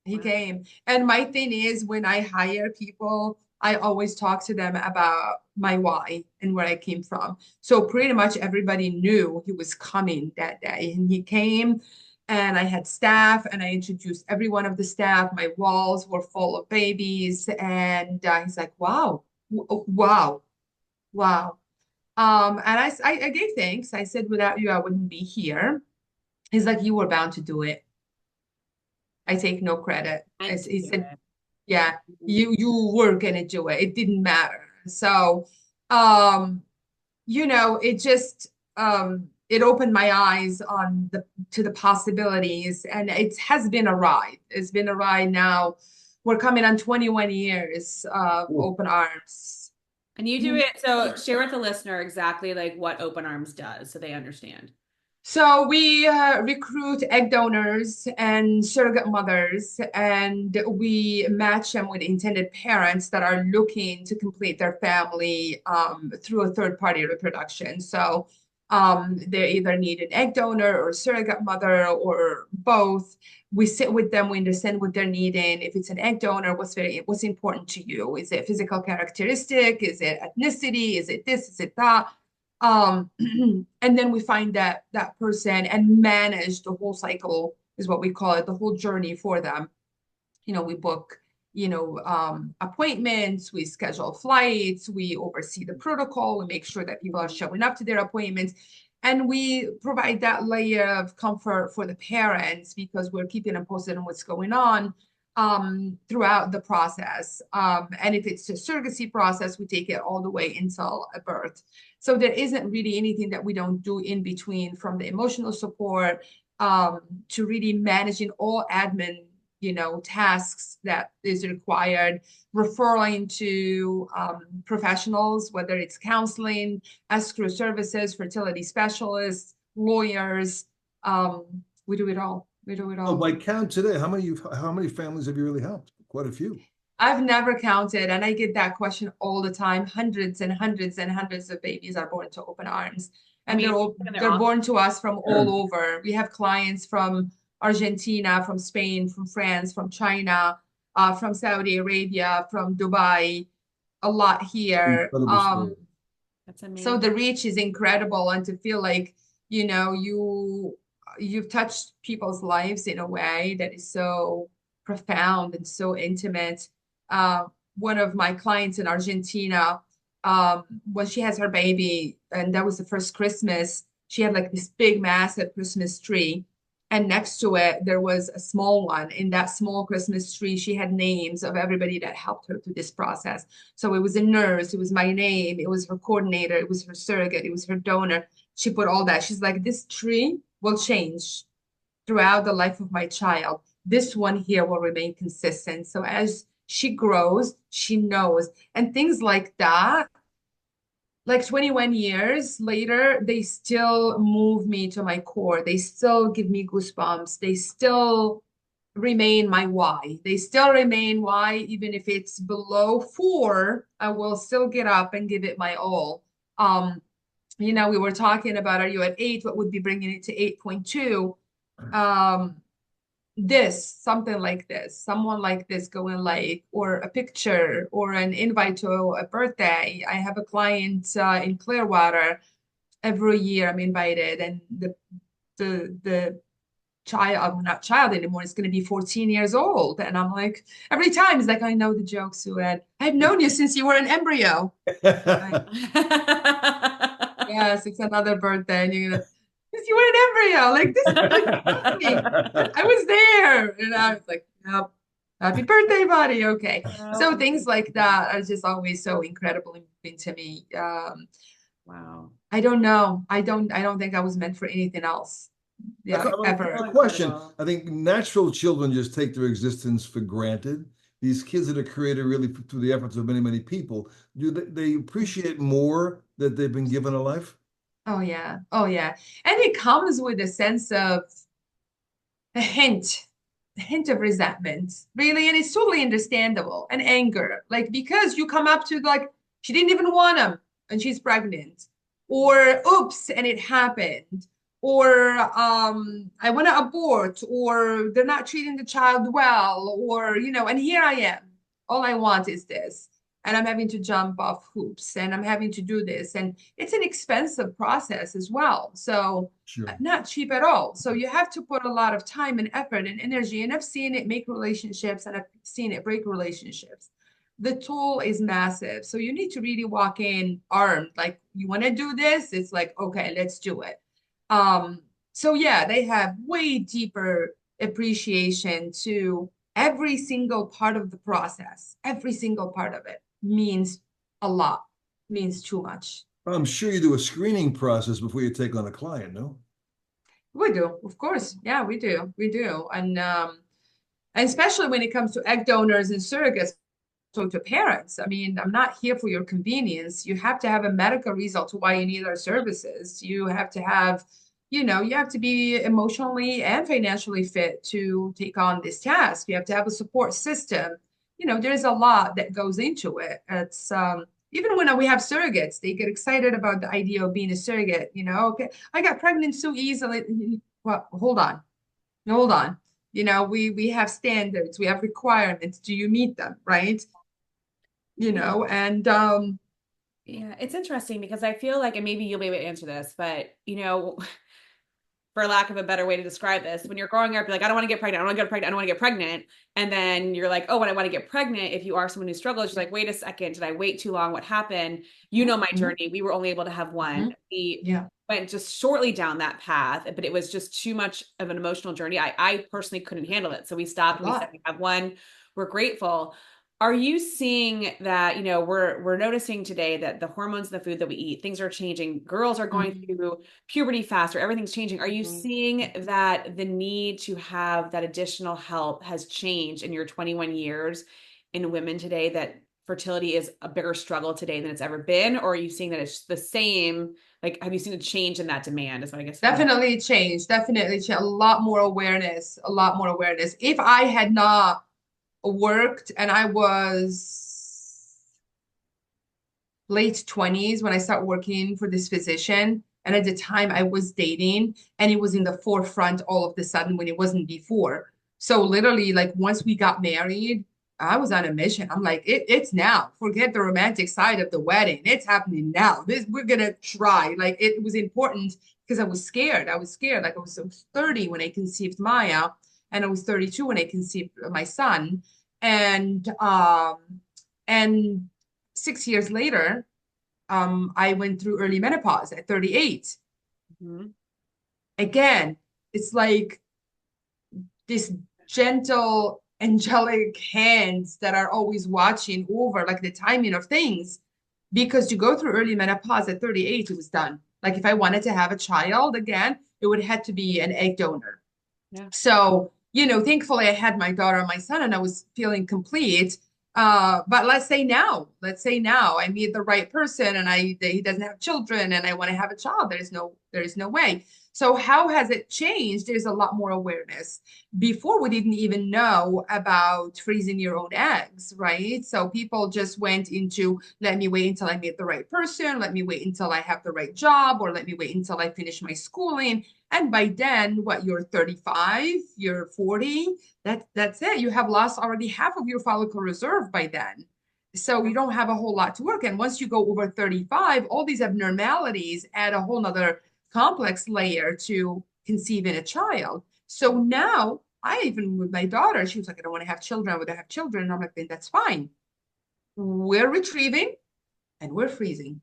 He Wow. came. And my thing is, when I hire people, I always talk to them about my why and where I came from. So pretty much everybody knew he was coming that day. And he came, and I had staff, and I introduced every one of the staff. My walls were full of babies. And he's like, "Wow, wow, wow." And I gave thanks. I said, "Without you, I wouldn't be here." He's like, "You were bound to do it. I take no credit." Meant to He do said, it. "Yeah, Mhm. you were gonna do it. It didn't matter." So, um, it just it opened my eyes on the possibilities, and it has been a ride. It's been a ride now. We're coming on 21 years of Ooh. open arms. And you do it. So share with the listener exactly like what Open Arms does so they understand. So we recruit egg donors and surrogate mothers, and we match them with intended parents that are looking to complete their family through a third-party reproduction. So they either need an egg donor or surrogate mother or both. We sit with them, we understand what they're needing. If it's an egg donor, what's important to you? Is it physical characteristic? Is it ethnicity? Is it this? Is it that? um and then we find that person and manage the whole cycle, is what we call it, the whole journey for them. We book appointments, we schedule flights, we oversee the protocol, we make sure that people are showing up to their appointments, and we provide that layer of comfort for the parents because we're keeping them posted on what's going on throughout the process. And if it's a surrogacy process, we take it all the way until a birth. So there isn't really anything that we don't do in between, from the emotional support to really managing all admin, tasks that is required, referring to professionals, whether it's counseling, escrow services, fertility specialists, lawyers. We do it all. We do it So all. by count today, how many families have you really helped? Quite a few. I've never counted, and I get that question all the time. Hundreds and hundreds and hundreds of babies are born to open arms, I and mean, they're all and they're they're awesome. born to us from all over. We have clients from Argentina, from Spain, from France, from China, from Saudi Arabia, from Dubai, a lot here. Incredible story. That's So amazing. the reach is incredible, and to feel like, you've touched people's lives in a way that is so profound and so intimate. Uh, One of my clients in Argentina, when she has her baby, and that was the first Christmas, she had like this big, massive Christmas tree. And next to it, there was a small one. In that small Christmas tree, she had names of everybody that helped her through this process. So it was a nurse, it was my name, it was her coordinator, it was her surrogate, it was her donor. She put all that. She's like, "This tree will change throughout the life of my child. This one here will remain consistent." So as she grows, she knows. And things like that, like 21 years later, they still move me to my core. They still give me goosebumps. They still remain my why. They still remain why, even if it's below 4, I will still get up and give it my all. We were talking about, are you at 8? What would be bringing it to 8.2? Um, something like this, someone like this going like, or a picture or an invite to a birthday. I have a client in Clearwater. Every year I'm invited, and the child, I'm not child anymore, it's going to be 14 years old. And I'm like, every time it's like, "I know the joke, Souad. I've known you since you were an embryo." Like, yes, it's another birthday. And you're gonna You were an embryo. Like, this is like happening. I was there. And I was like, yep. Happy birthday, buddy. Okay. So Oh, things like that are just always so incredibly moving to me. wow. I don't know. I don't think I was meant for anything else. Yeah, A So ever. question. incredible. I think natural children just take their existence for granted. These kids that are created really through the efforts of many, many people, do they appreciate more that they've been given a life? Oh yeah. Oh yeah. And it comes with a sense of a hint of resentment, really, and it's totally understandable, and anger, like because you come up to like she didn't even want him and she's pregnant, or oops, and it happened, or I want to abort, or they're not treating the child well, or and here I am. All I want is this. And I'm having to jump off hoops and I'm having to do this. And it's an expensive process as well. So Sure. not cheap at all. So you have to put a lot of time and effort and energy. And I've seen it make relationships and I've seen it break relationships. The toll is massive. So you need to really walk in armed. Like, you want to do this? It's like, okay, let's do it. So yeah, they have way deeper appreciation to every single part of the process. Every single part of it means a lot, means too much. I'm sure you do a screening process before you take on a client, no? We do, of course. Yeah, we do. We do. And especially when it comes to egg donors and surrogates, so to parents. I mean, I'm not here for your convenience. You have to have a medical result to why you need our services. You have to have, you have to be emotionally and financially fit to take on this task. You have to have a support system. There's a lot that goes into it. It's even when we have surrogates, they get excited about the idea of being a surrogate. Okay, I got pregnant so easily. Well, hold on, hold on. We have standards, we have requirements. Do you meet them, right? Yeah. And Yeah, it's interesting because I feel like, and maybe you'll be able to answer this, but for lack of a better way to describe this, when you're growing up, you're like, I don't want to get pregnant, I don't want to get pregnant, I don't want to get pregnant. And then you're like, oh, when I want to get pregnant, if you are someone who struggles, you're like, wait a second, did I wait too long? What happened? You know my Mhm, journey. We were only able to have one. mhm. We Yeah, went just shortly down that path, but it was just too much of an emotional journey. I personally couldn't handle it. So we stopped a and we said, lot. we have one. We're grateful. Are you seeing that, we're noticing today that the hormones in the food that we eat, things are changing. Girls are going Mhm, through puberty faster. Everything's changing. Are you mhm. seeing that the need to have that additional help has changed in your 21 years in women today, that fertility is a bigger struggle today than it's ever been? Or are you seeing that it's the same? Like, have you seen a change in that demand? Is what I guess I'm. Definitely changed. Definitely changed. A lot more awareness. A lot more awareness. If I had not worked and I was late 20s when I started working for this physician. And at the time I was dating and it was in the forefront all of the sudden when it wasn't before. So literally, like once we got married, I was on a mission. I'm like, it's now. Forget the romantic side of the wedding. It's happening now. This we're gonna try. Like it was important because I was scared. I was scared. Like I was 30 when I conceived Maya, and I was 32 when I conceived my son. And 6 years later, I went through early menopause at 38. Mhm. Again, it's like this gentle, angelic hands that are always watching over like the timing of things. Because to go through early menopause at 38, it was done. Like if I wanted to have a child again, it would have to be an egg donor. Yeah. So, thankfully I had my daughter and my son and I was feeling complete. But let's say now I meet the right person and he doesn't have children and I want to have a child. There is no way. So how has it changed? There's a lot more awareness. Before we didn't even know about freezing your own eggs, right? So people just went into let me wait until I meet the right person, let me wait until I have the right job, or let me wait until I finish my schooling. And by then, what, you're 35, you're 40, that's it. You have lost already half of your follicle reserve by then. So you don't have a whole lot to work. And once you go over 35, all these abnormalities add a whole nother complex layer to conceiving a child. So now I even with my daughter, she was like, I don't want to have children, I would have children. And I'm like, then that's fine. We're retrieving and we're freezing,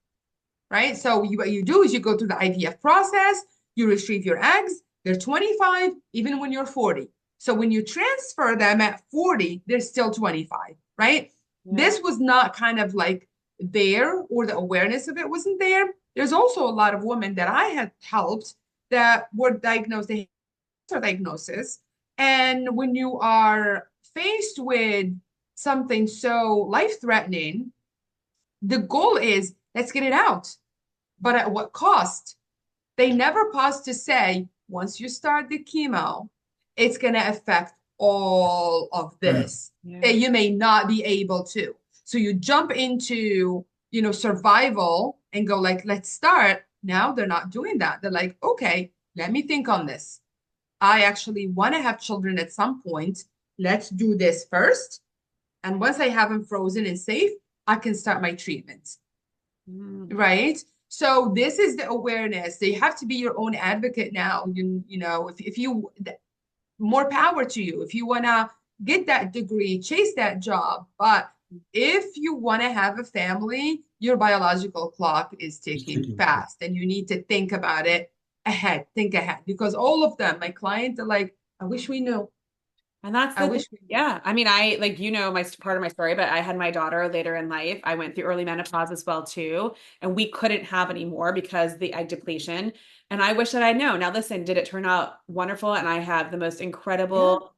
right? So what you do is you go through the IVF process, You retrieve your eggs, they're 25, even when you're 40. So when you transfer them at 40, they're still 25, right? Yeah. This was not kind of like there, or the awareness of it wasn't there. There's also a lot of women that I had helped that were diagnosed, they had diagnosis. And when you are faced with something so life-threatening, the goal is let's get it out. But at what cost? They never pause to say, once you start the chemo, it's going to affect all of this that you may not be able to. So you jump into, survival and go like, let's start. Now they're not doing that. They're like, okay, let me think on this. I actually want to have children at some point. Let's do this first. And once I have them frozen and safe, I can start my treatment. Right? So this is the awareness. So you have to be your own advocate now. If you, more power to you. If you want to get that degree, chase that job. But if you want to have a family, your biological clock is ticking fast, and you need to think about it ahead. Think ahead, because all of them, my clients are like, I wish we knew. And that's the thing. Yeah. I mean, I like, my part of my story, but I had my daughter later in life. I went through early menopause as well too. And we couldn't have any more because the egg depletion. And I wish that I'd known. Now, listen, did it turn out wonderful? And I have the most incredible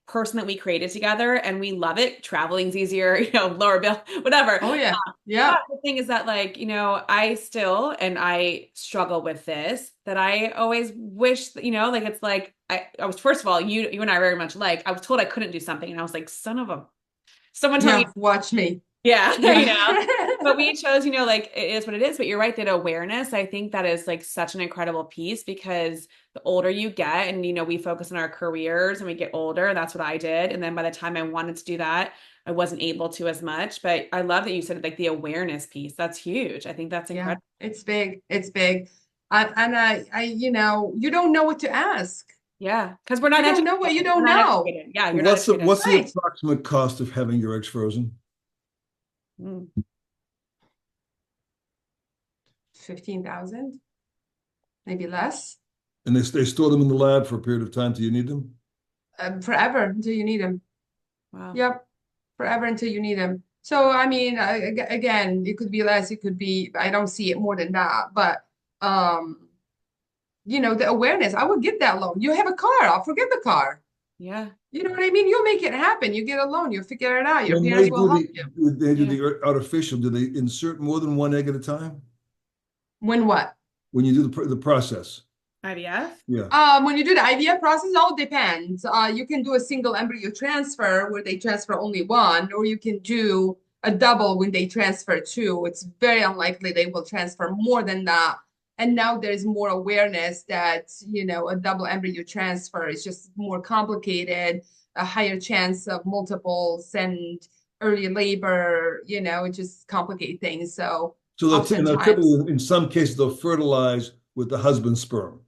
person that we created together, and we love it. Traveling's easier, lower bill, whatever. Oh yeah. Yeah. But the thing is that I still, and I struggle with this, that I always wish that, it's like, I was, first of all, you and I are very much like, I was told I couldn't do something, and I was like, son of a, someone told me, watch me. Yeah. But we chose, it is what it is. But you're right, that awareness, I think that is like such an incredible piece, because the older you get, and, we focus on our careers and we get older, and that's what I did. And then by the time I wanted to do that, I wasn't able to as much. But I love that you said like the awareness piece. That's huge. I think that's incredible. Yeah, it's big. It's big. You don't know what to ask. Yeah. Because we're not you don't know what you don't know. Yeah. What's the approximate cost of having your eggs frozen? 15,000, maybe less. And they store them in the lab for a period of time till you need them? Forever until you need them. Wow. Yep. Forever until you need them. So, I mean, again, it could be less, it could be, I don't see it more than that. But, the awareness, I would get that loan. You have a car, I'll forget the car. Yeah. You know what I mean? You'll make it happen. You get a loan, you'll figure it out. Your parents will help you. They do the artificial, do they insert more than one egg at a time? When what? When you do the process. IVF? Yeah. When you do the IVF process, it all depends. You can do a single embryo transfer where they transfer only one, or you can do a double when they transfer two. It's very unlikely they will transfer more than that. And now there's more awareness that, a double embryo transfer is just more complicated, a higher chance of multiples and early labor, it just complicates things. So typically, in some cases, they'll fertilize with the husband's sperm.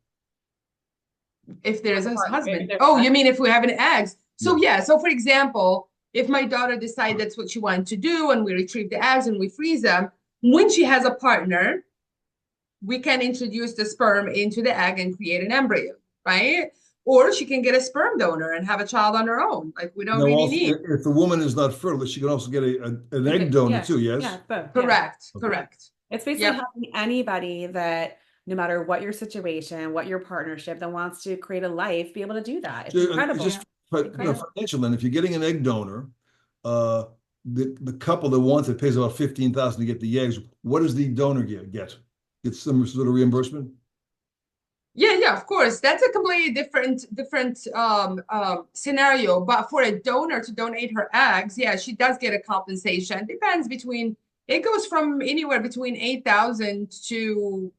If there's a husband. Oh, you mean if we have an eggs? So yeah. So for example, if my daughter decides that's what she wanted to do, and we retrieve the eggs and we freeze them, when she has a partner, we can introduce the sperm into the egg and create an embryo, right? Or she can get a sperm donor and have a child on her own. Like we don't really need. If the woman is not fertile, she can also get an egg donor too. Yes. Yeah. Both. Correct. Yeah. Correct. It's basically helping anybody that, no matter what your situation, what your partnership, that wants to create a life, be able to do that. It's incredible. Just financial. Then, if you're getting an egg donor, the couple that wants it pays about $15,000 to get the eggs. What does the donor get? Get some sort of reimbursement? Yeah, of course. That's a completely different scenario. But for a donor to donate her eggs, she does get a compensation. It goes from anywhere between $8,000 to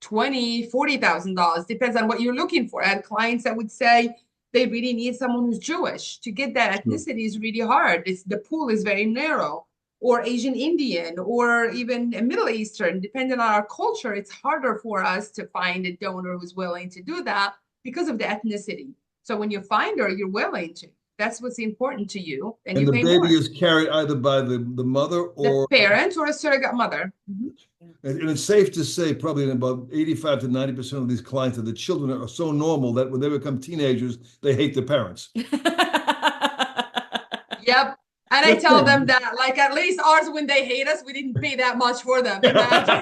$40,000. Depends on what you're looking for. I had clients that would say they really need someone who's Jewish. To get that ethnicity is really hard. The pool is very narrow. Or Asian Indian, or even Middle Eastern, depending on our culture, it's harder for us to find a donor who's willing to do that because of the ethnicity. So when you find her, you're willing to. that's what's important to you, and And you the pay baby more. is carried either by the mother The or, parent or a surrogate mother. and it's safe to say probably in about 85 to 90% of these clients that the children are so normal that when they become teenagers, they hate their parents. Yep. And I Just tell them saying. that, like, at least ours, when they hate us, we didn't pay that much for them. Imagine.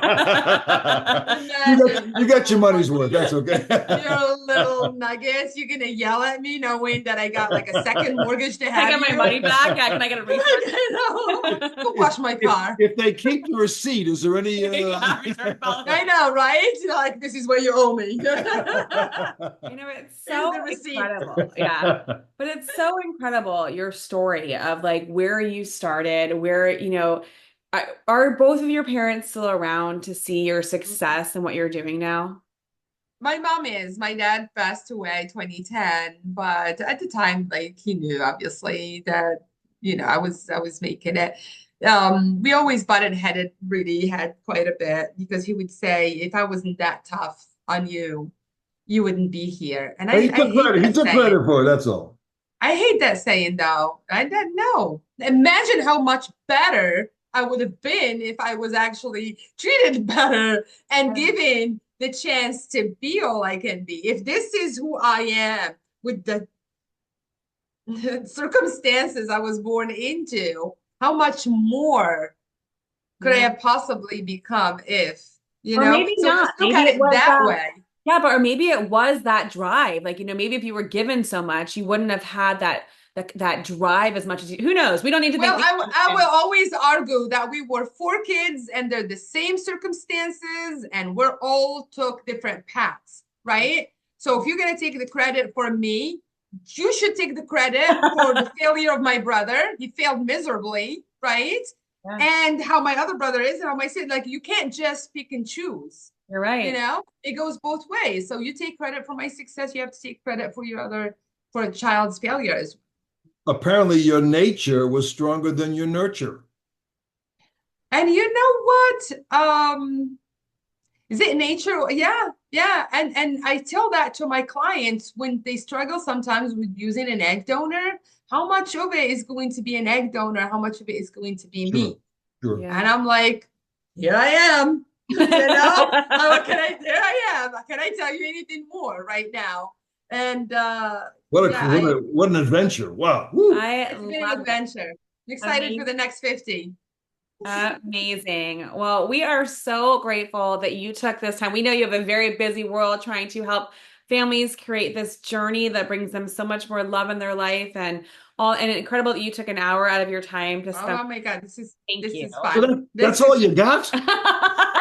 Imagine. You got your money's worth. That's okay. Your little nuggets. You're gonna yell at me knowing that I got like a second mortgage to Can I have get my you. money back? Yeah, can I get a refund? I know. Go wash my car. If they keep the receipt, is there any? Yeah, return policy. I know, right? Like, this is what you owe me. You know, it's so the receipt. incredible. Yeah. But it's so incredible, your story of like where you started, where, you know, are both of your parents still around to see your success and what you're doing now? My mom is. My dad passed away 2010, but at the time, like, he knew obviously that, you know, I was making it. We always butted headed, really had quite a bit, because he would say, if I wasn't that tough on you, you wouldn't be here. And I He took hate credit. He that took saying. credit for it. That's all. I hate that saying though. I don't know. Imagine how much better I would have been if I was actually treated better and given the chance to be all I can be. If this is who I am with the circumstances I was born into, how much more could I have possibly become if, you Or know? maybe So not. let's look Maybe at it it was that way. Yeah, but or maybe it was that drive. Like, you know, maybe if you were given so much, you wouldn't have had that drive as much as you. Who knows? We don't need to Well, think. I will always argue that we were four kids and they're the same circumstances and we're all took different paths, right? So if you're going to take the credit for me, you should take the credit for the failure of my brother. He failed miserably, right? Yeah. And how my other brother is, and how my sister, like, you can't just pick and choose. You're right. You know, it goes both ways. So you take credit for my success, you have to take credit for for a child's failures. Apparently, your nature was stronger than your nurture. And you know what? Is it nature? Yeah, yeah. And I tell that to my clients when they struggle sometimes with using an egg donor. How much of it is going to be an egg donor? How much of it is going to be me? Sure. Yeah. And I'm like, here I am. You know, there I am. Can I tell you anything more right now? And what an adventure! Wow, woo. It's been an adventure. I'm excited for the next 50. Amazing. Well, we are so grateful that you took this time. We know you have a very busy world trying to help families create this journey that brings them so much more love in their life, and incredible that you took an hour out of your time to spend. Oh my God, this is fun. So that's all you got?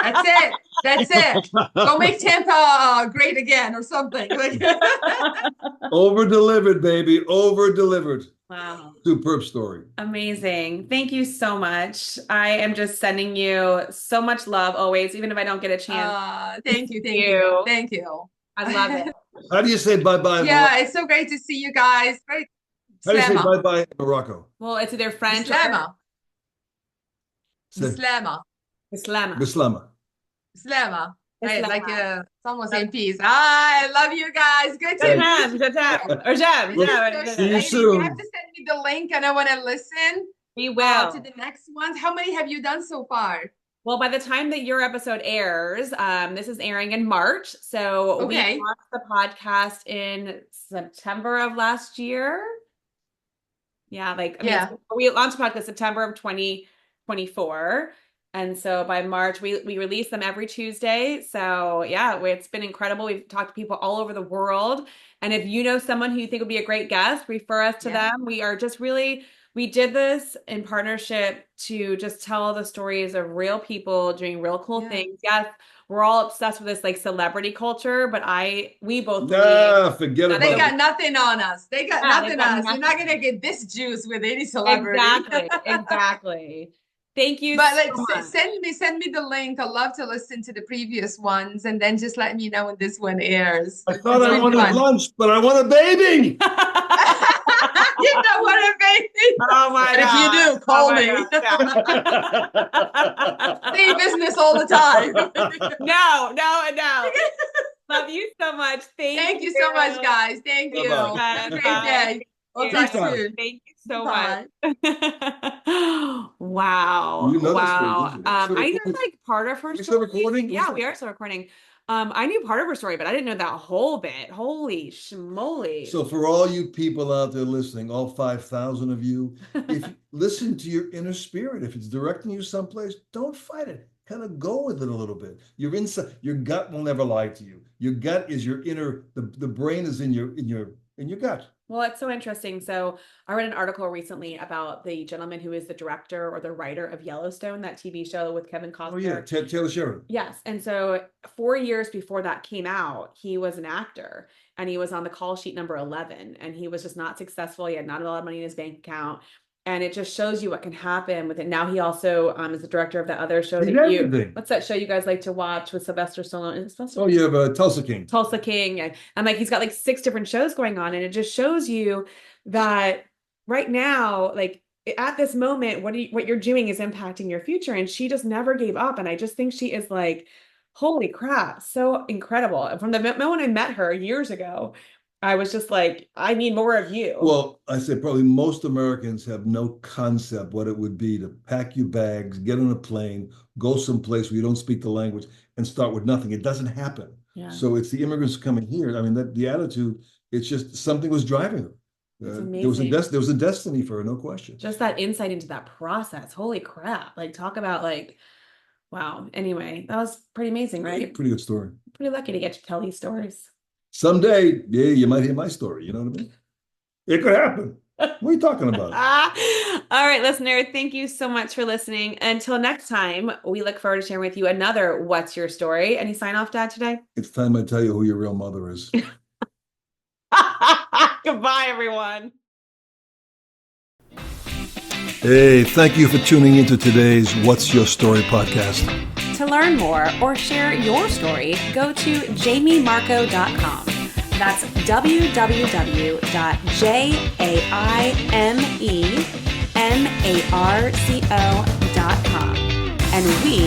That's it. That's it. Go make Tampa great again or something. Over delivered, baby. Over delivered. Wow. Superb story. Amazing. Thank you so much. I am just sending you so much love always, even if I don't get a chance. Thank you. Thank you. Thank you. I love it. How do you say bye-bye? Yeah, it's so great to see you guys. Great. How do you say bye-bye in Morocco? Well, it's either French Bislama. or Bislama. Bislama. Bislama. Bislama. Right, like it's almost in peace. I love you guys. Good to meet you. See you soon. You have to send me the link and I want to listen. We will. To the next ones. How many have you done so far? Well, by the time that your episode airs, this is airing in March. So we launched the podcast in September of last year. Yeah, we launched the podcast September of 2024. And so by March, we release them every Tuesday. So yeah, it's been incredible. We've talked to people all over the world. And if you know someone who you think would be a great guest, refer us to them. We are just we did this in partnership to just tell the stories of real people doing real cool things. Yes, we're all obsessed with this like celebrity culture, but we both forget about it. They got nothing on us. They got nothing on us. You're not gonna get this juice with any celebrity. Exactly. Thank you. But send me the link. I'd love to listen to the previous ones and then just let me know when this one airs. I thought I wanted lunch, but I want a baby. You don't want a baby. Oh my God. If you do, call me. Stay business all the time. No. Love you so much. Thank you so much, guys. Thank you. Bye-bye. Have a great day. Well, you. talk soon. Thank you so Bye. much. Wow. You know that story, Wow. didn't you? I knew like part of her We still story. recording? Yeah, we are still recording. I knew part of her story, but I didn't know that whole bit. Holy schmoly. So for all you people out there listening, all 5,000 of you, if you listen to your inner spirit, if it's directing you someplace, don't fight it. Kind of go with it a little bit. Your gut will never lie to you. Your gut is your inner, the brain is in your gut. Well, it's so interesting. So I read an article recently about the gentleman who is the director or the writer of Yellowstone, that TV show with Kevin Costner. Oh yeah, Taylor Sheridan. Yes. And so 4 years before that came out, he was an actor and he was on the call sheet number 11 and he was just not successful. He had not a lot of money in his bank account. And it just shows you what can happen with it. Now he also is the director of the other show what's that show you guys like to watch with Sylvester Stallone? Oh, you have Tulsa King. Tulsa King. And like he's got like 6 different shows going on. And it just shows you that right now, like at this moment, what you're doing is impacting your future. And she just never gave up. And I just think she is like, holy crap, so incredible. From the moment I met her years ago, I was just like, I need more of you. Well, I say probably most Americans have no concept what it would be to pack your bags, get on a plane, go someplace where you don't speak the language and start with nothing. It doesn't happen. Yeah. So it's the immigrants coming here. I mean, the attitude, it's just something was driving her. There was a destiny for her, no question. Just that insight into that process. Holy crap. Like talk about like, wow. Anyway, that was pretty amazing, right? Pretty good story. Pretty lucky to get to tell these stories. Someday, yeah, you might hear my story. You know what I mean? It could happen. What are you talking about? All right, listener, thank you so much for listening. Until next time, we look forward to sharing with you another What's Your Story? Any sign off, Dad, today? It's time I tell you who your real mother is. Goodbye, everyone. Hey, thank you for tuning into today's What's Your Story podcast. To learn more or share your story, go to jamiemarco.com. That's www.jaimemarco.com. And we